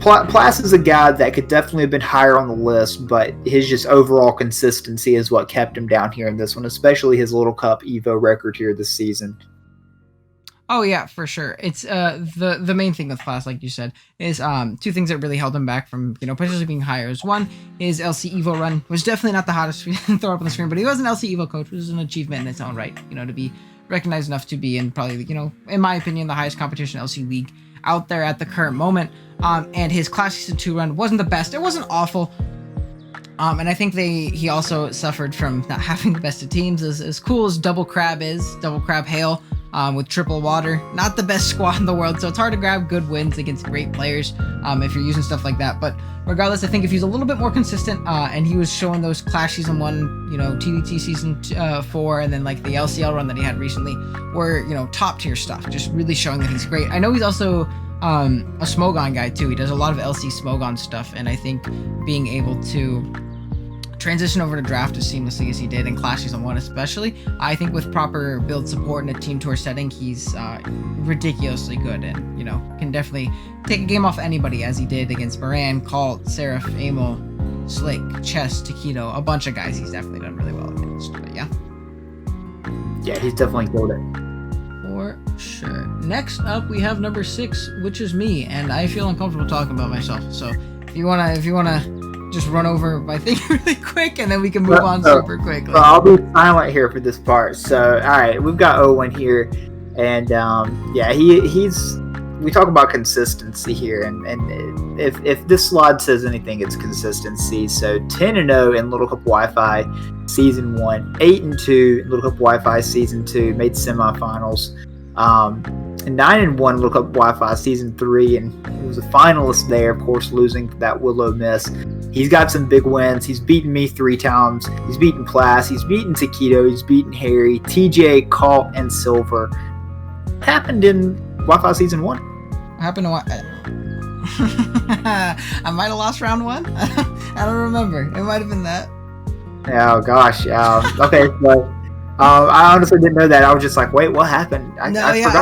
Plas is a guy that could definitely have been higher on the list, but his just overall consistency is what kept him down here in this one, especially his Little Cup Evo record here this season. Oh yeah, for sure. It's the main thing with Plas, like you said, is two things that really held him back from potentially being higher. Is one, his LC Evo run was definitely not the hottest throw up on the screen, but he was an LC Evo coach, which is an achievement in its own right. To be recognized enough to be in probably in my opinion the highest competition LC league out there at the current moment. And his Clash Season 2 run wasn't the best. It wasn't awful. And I think he also suffered from not having the best of teams. As cool as Double Crab Hail with Triple Water, not the best squad in the world. So it's hard to grab good wins against great players if you're using stuff like that. But regardless, I think if he's a little bit more consistent and he was showing those Clash Season 1, TDT Season 4, and then like the LCL run that he had recently were, top tier stuff. Just really showing that he's great. I know he's also a Smogon guy too. He does a lot of LC Smogon stuff, and I think being able to transition over to draft as seamlessly as he did in Clash Season 1 especially, I think with proper build support in a team tour setting, he's ridiculously good and, can definitely take a game off anybody as he did against Moran, Colt, Seraph, Amel, Slick, Chess, Tikito, a bunch of guys he's definitely done really well against, but yeah. Yeah, he's definitely killed it. For sure. Next up, we have number 6, which is me, and I feel uncomfortable talking about myself. So if you wanna just run over my thing really quick, and then we can move on super quickly. I'll be silent here for this part. So, all right, we've got Owen here, and he's. We talk about consistency here, and if this slide says anything, it's consistency. So 10-0 in Little Cup Wi-Fi Season 1, 8-2 in Little Cup Wi-Fi Season 2, made semifinals. 9-1 Little Cup Wi-Fi Season 3, and he was a finalist there, of course, losing that Willow miss. He's got some big wins. He's beaten me 3 times. He's beaten Plas. He's beaten Tikito. He's beaten Harry, TJ, Colt, and Silver. What happened in Wi-Fi Season 1? Happened to what? I might have lost round 1. I don't remember. It might have been that. Oh gosh. Okay. So, I honestly didn't know that. I was just like, wait, what happened? I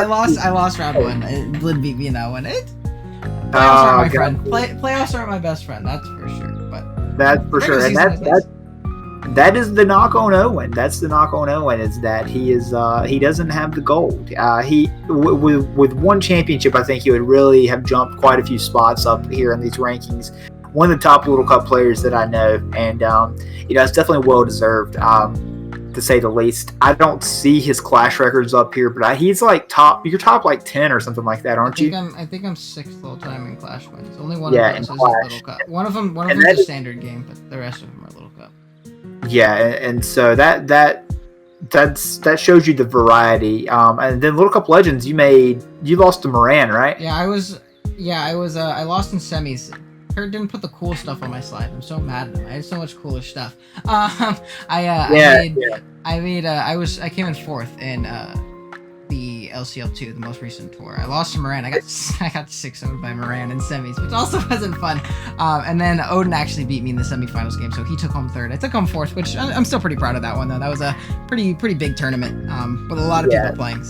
lost round 1. Blid beat me in that one. Playoffs aren't my friend. Playoffs aren't my best friend. That's for sure. But that's for sure. And that is the knock on Owen. That's the knock on Owen, is that he doesn't have the gold. With one championship, I think he would really have jumped quite a few spots up here in these rankings. One of the top Little Cup players that I know, and it's definitely well deserved, to say the least. I don't see his Clash records up here, but he's like top. You're top like 10 or something like that, aren't you? I think I'm 6th all time in Clash wins. Only one of those is a Little Cup. One of them is a standard game, but the rest of them are Little Cup. Yeah, and so that shows you the variety. And then Little Cup Legends, you lost to Moran, right? Yeah, I lost in semis. Kurt didn't put the cool stuff on my slide. I'm so mad at him. I had so much cooler stuff. I came in 4th in the LCL2, the most recent tour. I lost to Moran. I got 6-0'd by Moran in semis, which also wasn't fun. And then Odin actually beat me in the semifinals game, so he took home 3rd. I took home 4th, which I'm still pretty proud of that one, though. That was a pretty big tournament with a lot of people playing.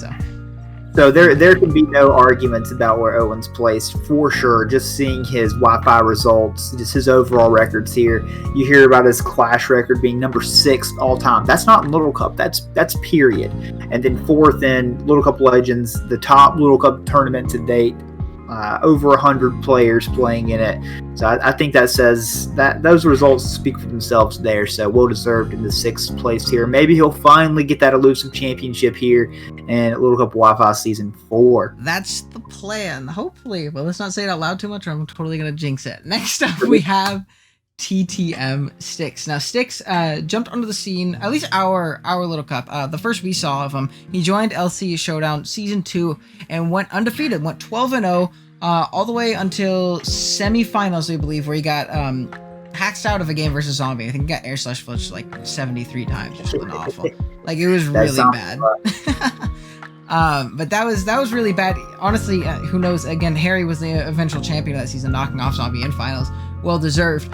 So there can be no arguments about where Owen's placed, for sure. Just seeing his Wi-Fi results, just his overall records here. You hear about his Clash record being number 6 all time. That's not in Little Cup. That's period. And then 4th in Little Cup Legends, the top Little Cup tournament to date. Over 100 players playing in it. So I think that says that those results speak for themselves there. So well deserved in the 6th place here. Maybe he'll finally get that elusive championship here in Little Cup Wi-Fi Season 4. That's the plan, hopefully. But let's not say it out loud too much, or I'm totally going to jinx it. Next up, we have TTMsticks. Now, Sticks jumped onto the scene, at least our Little Cup. The first we saw of him, he joined LC Showdown Season 2 and went undefeated, went 12-0. all the way until semifinals, we believe, where he got hacked out of a game versus Zombie. I think he got air/fletched like 73 times or something awful. Like, it was really bad. But that was really bad. Honestly, who knows? Again, Harry was the eventual champion of that season, knocking off Zombie in finals. Well deserved.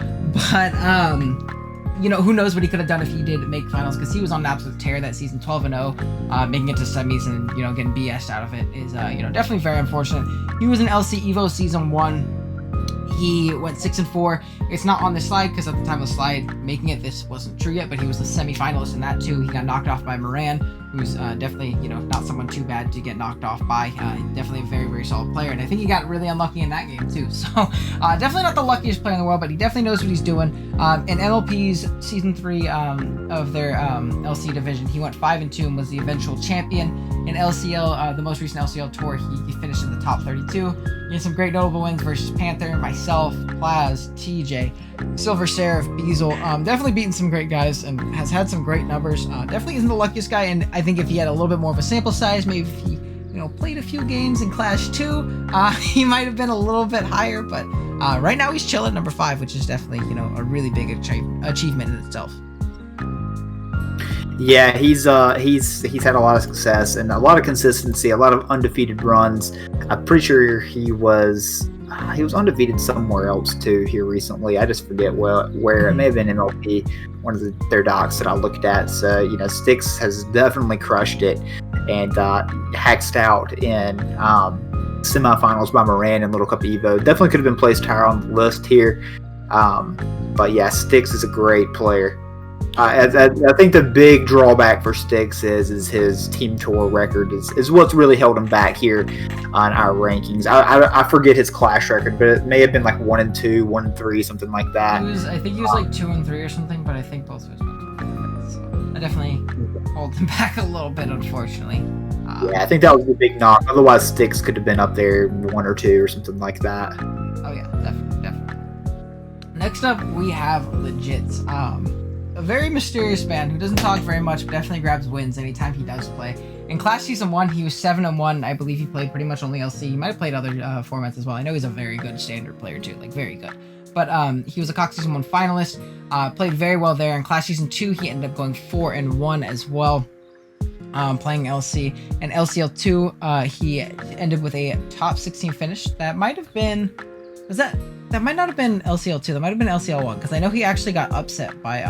But who knows what he could have done if he did make finals, because he was on an absolute tear that season, 12-0, making it to semis and getting BS'd out of it is definitely very unfortunate. He was in LC Evo season 1. He went 6-4. It's not on the slide because at the time of the slide making it, this wasn't true yet, but he was the semi-finalist in that too. He got knocked off by Moran, who's definitely, not someone too bad to get knocked off by. Definitely a very, very solid player, and I think he got really unlucky in that game too. So definitely not the luckiest player in the world, but he definitely knows what he's doing. In MLP's season 3 of their LC division, he went 5-2 and was the eventual champion. In LCL, the most recent LCL tour, he finished in the top 32. He had some great notable wins versus Panther, myself, Plaz, TJ, Silver Seraph, Bezel. Definitely beaten some great guys and has had some great numbers. Definitely isn't the luckiest guy, and I think if he had a little bit more of a sample size, maybe if he played a few games in Clash 2, he might have been a little bit higher. But right now he's chilling at number 5, which is definitely a really big achievement in itself. Yeah, he's had a lot of success and a lot of consistency, a lot of undefeated runs. I'm pretty sure he was undefeated somewhere else too here recently. I just forget where. It may have been MLP, one of their docs that I looked at. So Sticks has definitely crushed it and hacked out in semifinals by Moran and Little Cup Evo. Definitely could have been placed higher on the list here. But yeah, Sticks is a great player. I think the big drawback for Sticks is his team tour record is what's really held him back here on our rankings. I forget his Clash record, but it may have been like 1-2, 1-3, something like that. I think he was like 2-3 or something, but I think both of his mental. So I definitely hold him back a little bit, unfortunately. Yeah, I think that was the big knock. Otherwise, Sticks could have been up there 1 or 2 or something like that. Oh yeah, definitely. Next up, we have Legits. A very mysterious man who doesn't talk very much, but definitely grabs wins anytime he does play. In Clash Season 1, he was 7-1. I believe he played pretty much only LC. He might have played other formats as well. I know he's a very good standard player too, like very good. But he was a Cox Season 1 finalist, played very well there. In Clash Season 2, he ended up going 4-1 as well, playing LC. And LCL 2, he ended with a top 16 finish. That might have been... That might not have been LCL 2. That might have been LCL 1, because I know he actually got upset by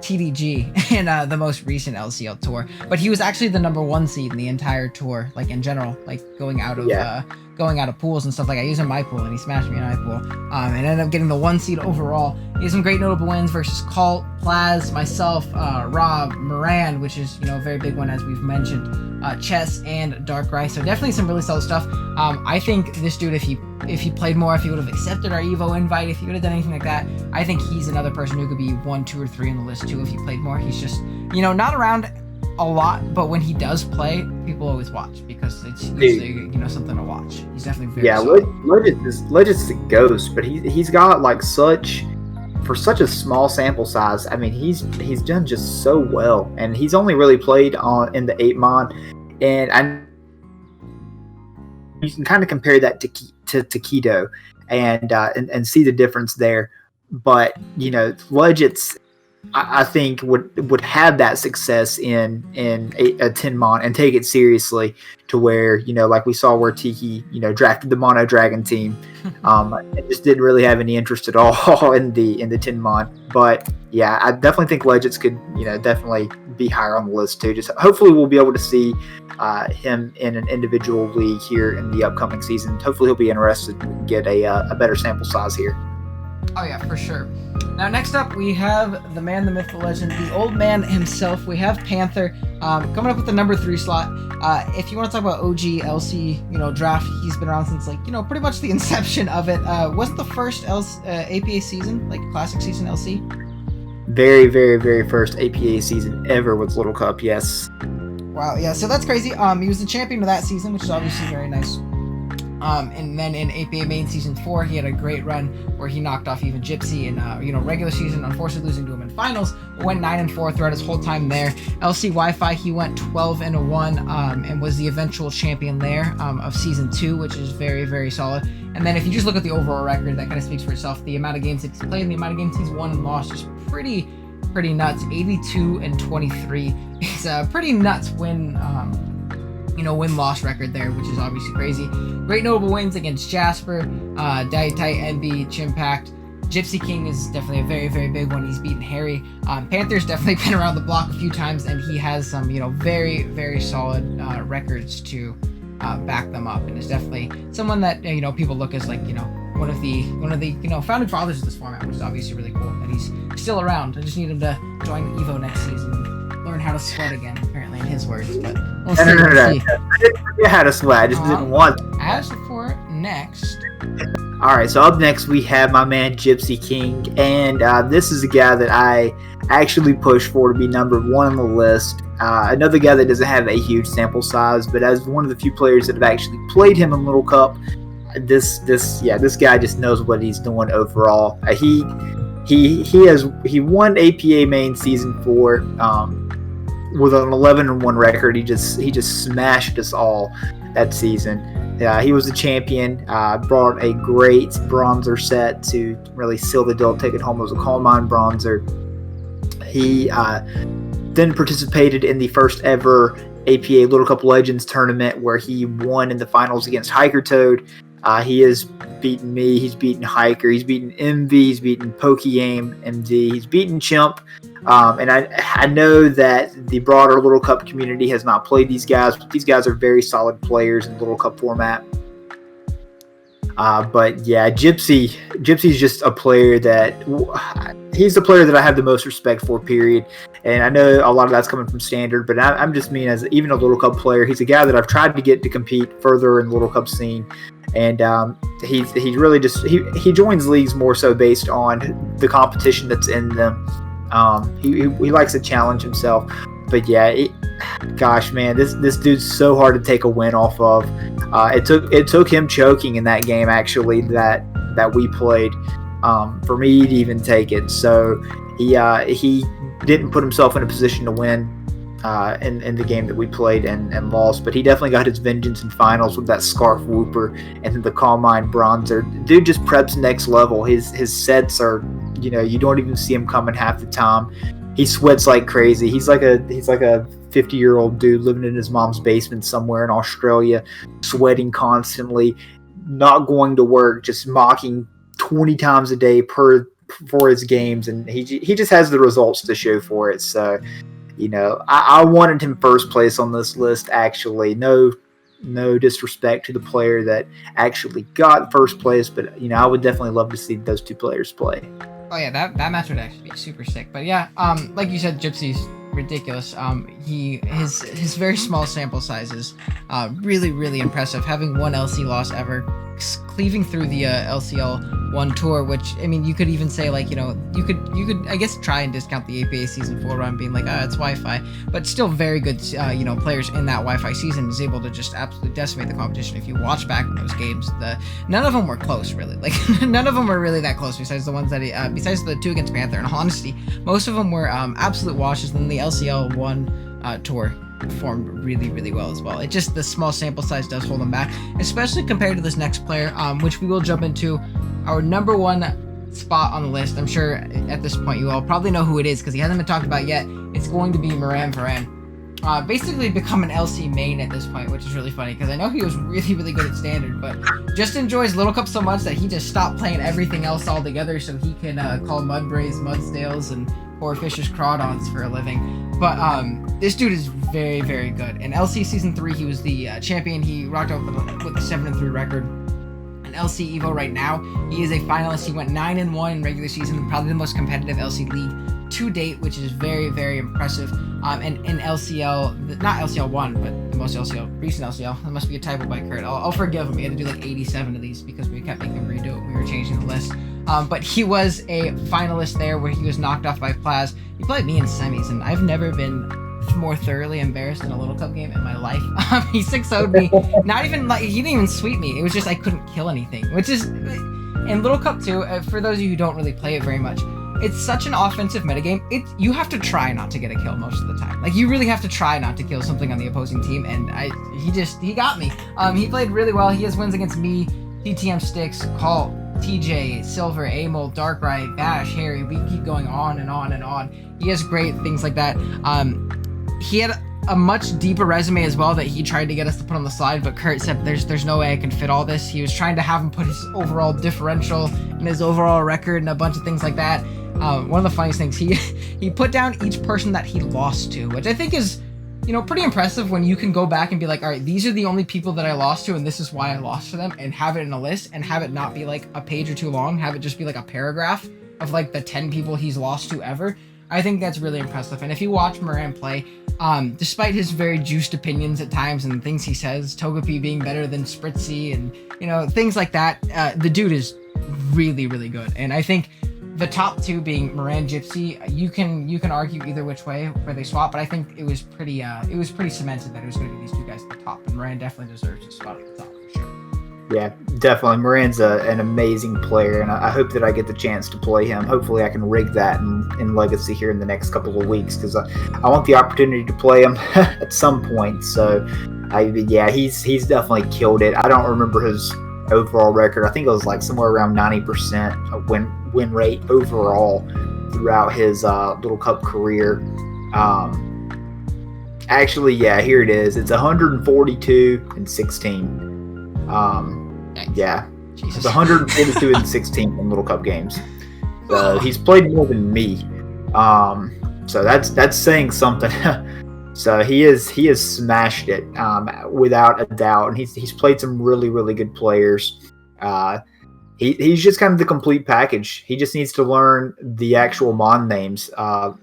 TDG in the most recent LCL tour. But he was actually the number 1 seed in the entire tour, like in general, like going out of pools and stuff. Like I used in my pool and he smashed me in my pool, and ended up getting the 1 seed overall. He had some great notable wins versus Colt, Plaz, myself, Rob, Moran, which is a very big one as we've mentioned, Chess, and Darkrai. So definitely some really solid stuff. I think this dude, if he played more, if he would have accepted our Evo invite, if he would have done anything like that, I think he's another person who could be 1, 2, or 3 on the list too if he played more. He's just not around a lot, but when he does play, people always watch because it's something to watch. He's definitely very solid. Legends is a ghost, but he's got like for such a small sample size. I mean, he's done just so well, and he's only really played in the 8-mon, and you can kind of compare that to Tikito and see the difference there. But Legends, I think would have that success in a 10-mon and take it seriously to where like we saw where Tiki drafted the Mono Dragon team, and just didn't really have any interest at all in the 10-mon. But yeah, I definitely think Legends could definitely be higher on the list too. Just hopefully we'll be able to see him in an individual league here in the upcoming season. Hopefully he'll be interested and get a better sample size here. Oh yeah, for sure. Now next up we have the man, the myth, the legend, the old man himself. We have Panther coming up with the number 3 slot. If you want to talk about OG LC draft, he's been around since pretty much the inception of it. Wasn't the first APA season, like classic season LC? Very, very, very first APA season ever with Little Cup, yes. Wow, yeah, so that's crazy. He was the champion of that season, which is obviously very nice. And then in APA Main Season 4, he had a great run where he knocked off even Gypsy in regular season, unfortunately losing to him in finals, but went 9-4 throughout his whole time there. LC Wi-Fi, he went 12-1 and was the eventual champion there of Season 2, which is very, very solid. And then if you just look at the overall record, that kind of speaks for itself. The amount of games that he's played and the amount of games he's won and lost is pretty nuts. 82-23. It's a pretty nuts win-loss record there, which is obviously crazy. Great notable wins against Jasper, Diatite, NB, Chimpact. Gypsy King is definitely a very, very big one. He's beaten Harry. Panther's definitely been around the block a few times, and he has some, very, very solid records to back them up. And is definitely someone that people look as like one of the founding fathers of this format, which is obviously really cool that he's still around. I just need him to join Evo next season and learn how to sweat again, apparently in his words. But we'll see. No. I didn't forget how to sweat. I just didn't want to. As for next. All right, so up next we have my man Gypsy King, and this is a guy that I actually pushed for to be number 1 on the list. Another guy that doesn't have a huge sample size, but as one of the few players that have actually played him in Little Cup, this guy just knows what he's doing overall. He won APA Main Season 4 with an 11-1 record. He just smashed us all that season. He was the champion, brought a great bronzer set to really seal the deal, take it home as a coal mine bronzer. He then participated in the first ever APA Little Cup Legends tournament where he won in the finals against Hiker Toad. He has beaten me, he's beaten Hiker, he's beaten MV, he's beaten PokeAim MD, he's beaten Chimp. And I know that the broader Little Cup community has not played these guys, but these guys are very solid players in Little Cup format. But yeah, Gypsy's just a player he's the player that I have the most respect for, period. And I know a lot of that's coming from standard, but I'm just mean as even a Little Cup player. He's a guy that I've tried to get to compete further in the Little Cup scene. And he really just he joins leagues more so based on the competition that's in them. He likes to challenge himself, but yeah, gosh, man, this dude's so hard to take a win off of. It took him choking in that game actually that we played for me to even take it. So he didn't put himself in a position to win in the game that we played and lost, but he definitely got his vengeance in finals with that Scarf Whooper and the Calm Mind Bronzer. Dude just preps next level. His sets are, you don't even see him coming half the time. He sweats like crazy. He's like a 50-year-old dude living in his mom's basement somewhere in Australia, sweating constantly, not going to work, just mocking 20 times a day for his games, and he just has the results to show for it. So, I wanted him first place on this list, actually. No disrespect to the player that actually got first place, but I would definitely love to see those two players play. Oh yeah, that match would actually be super sick. But yeah, like you said, Gypsy's ridiculous. His very small sample sizes, really, really impressive. Having one LC loss ever, cleaving through the LCL 1 tour, which, I mean, you could even say, like, you could I guess try and discount the APA Season 4 run being like, it's Wi-Fi, but still very good, players in that Wi-Fi season is able to just absolutely decimate the competition. If you watch back those games, none of them were close, really. Like, none of them were really that close besides the ones that besides the 2 against Panther. And honesty, most of them were absolute washes. Then the LCL 1 tour performed really, really well as well. It just, the small sample size does hold them back, especially compared to this next player, which we will jump into. Our number 1 spot on the list. I'm sure at this point you all probably know who it is because he hasn't been talked about yet. It's going to be Moran Varane. Basically become an LC main at this point, which is really funny because I know he was really, really good at standard, but just enjoys Little Cup so much that he just stopped playing everything else altogether so he can call Mudbrays, Mudsdales, and pour Fisher's Crawdons for a living. But this dude is very, very good. In LC Season 3, he was the champion. He rocked out with a 7-3 record. In LC Evo right now, he is a finalist. He went 9-1 in regular season, probably the most competitive LC league to date, which is very, very impressive. And in LCL, not LCL 1, but the most recent LCL, that must be a typo by Kurt. I'll forgive him. He had to do like 87 of these because we kept making him redo it. We were changing the list. But he was a finalist there where he was knocked off by Plaz. He played me in semis, and I've never been more thoroughly embarrassed in a Little Cup game in my life. He 6-0'd me. Not even like, he didn't even sweep me. It was just I couldn't kill anything, which is in Little Cup 2. For those of you who don't really play it very much, it's such an offensive metagame. You have to try not to get a kill most of the time. Like, you really have to try not to kill something on the opposing team, and he got me. He played really well. He has wins against me, TTMsticks, Call, TJ, Silver, Amol, Darkrai, Bash, Harry. We keep going on and on and on. He has great things like that. He had a much deeper resume as well that he tried to get us to put on the slide, but Kurt said there's no way I can fit all this. He was trying to have him put his overall differential and his overall record and a bunch of things like that. One of the funniest things, he put down each person that he lost to, which I think is, you know, pretty impressive when you can go back and be like, all right, these are the only people that I lost to, and this is why I lost to them, and have it in a list, and have it not be like a page or two long, have it just be like a paragraph of like the 10 people he's lost to ever. I think that's really impressive. And if you watch Moran play, despite his very juiced opinions at times and things he says, Togepi being better than Spritzy and, you know, things like that, the dude is really, really good. And I think the top two being Moran, Gypsy, you can argue either which way where they swap, but I think it was pretty cemented that it was going to be these two guys at the top, and Moran definitely deserves a spot at the top for sure. Yeah, definitely. Moran's an amazing player, and I hope that I get the chance to play him. Hopefully I can rig that in Legacy here in the next couple of weeks, because I want the opportunity to play him at some point. So, he's definitely killed it. I don't remember his overall record. I think it was like somewhere around 90% of win rate overall throughout his Little Cup career. Actually, yeah, here it is. It's 142 and 16. Yeah, Jesus. It's 142 and 16 in Little Cup games. So he's played more than me. So that's saying something. So he has smashed it without a doubt, and he's played some really, really good players. He's just kind of the complete package. He just needs to learn the actual Mon names.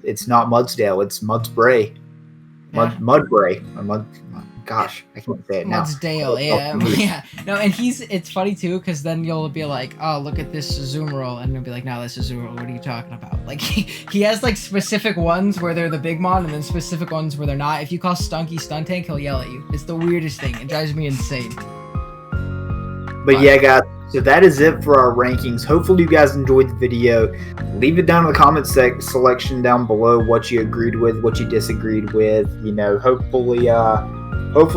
It's not Mudsdale, it's Mudsbray. Mudbray. Gosh, I can't say it now. Mudsdale, yeah. No, and it's funny too, because then you'll be like, oh, look at this Azumarill, and you'll be like, no, this is Azumarill, what are you talking about? Like, he has like specific ones where they're the big Mon, and then specific ones where they're not. If you call Stunky Stuntank, he'll yell at you. It's the weirdest thing. It drives me insane. But yeah, guys, so that is it for our rankings. Hopefully you guys enjoyed the video. Leave it down in the comment section down below what you agreed with, what you disagreed with. You know, hopefully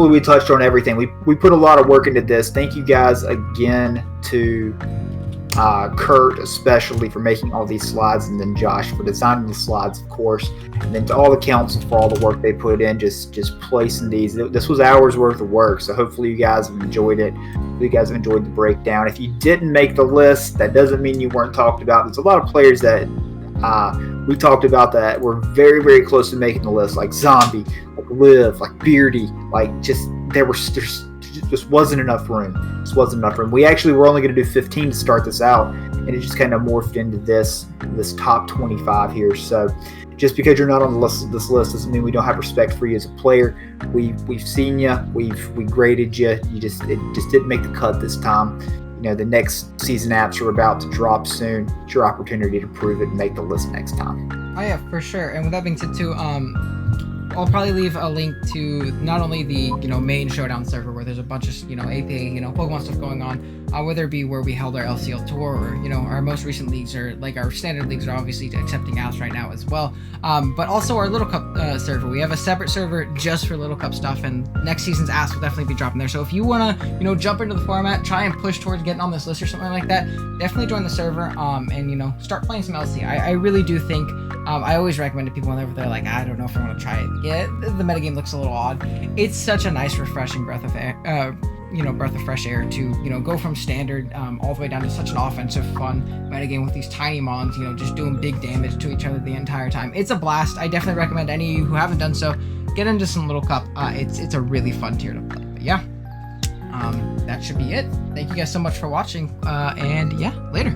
we touched on everything. We put a lot of work into this. Thank you guys again to Kurt especially for making all these slides, and then Josh for designing the slides, of course, and then to all the council for all the work they put in, just placing these. This was hours worth of work, so hopefully you guys have enjoyed it. You guys have enjoyed the breakdown. If you didn't make the list, that doesn't mean you weren't talked about. There's a lot of players that we talked about that were very, very close to making the list, like Zombie, like Liv, like Beardy, like there just wasn't enough room. Just wasn't enough room. We actually were only going to do 15 to start this out, and it just kind of morphed into this top 25 here. So just because you're not on this list doesn't mean we don't have respect for you as a player. We've seen you. We graded you. It just didn't make the cut this time. You know, the next season apps are about to drop soon. It's your opportunity to prove it and make the list next time. Oh yeah, for sure. And with that being said too, I'll probably leave a link to not only the main showdown server where there's a bunch of AP Pokemon stuff going on, whether it be where we held our LCL tour or our most recent leagues, or like our standard leagues are obviously accepting apps right now as well. But also our Little Cup server. We have a separate server just for Little Cup stuff, and next season's apps will definitely be dropping there. So if you wanna jump into the format, try and push towards getting on this list or something like that, definitely join the server and start playing some LC. I really do think. I always recommend to people whenever they're like, I don't know if I want to try it. Yeah, the metagame looks a little odd. It's such a nice, refreshing breath of air, breath of fresh air to go from standard all the way down to such an offensive, fun metagame with these tiny mons, just doing big damage to each other the entire time. It's a blast. I definitely recommend any of you who haven't done so get into some Little Cup. It's a really fun tier to play. But yeah, that should be it. Thank you guys so much for watching, and yeah, later.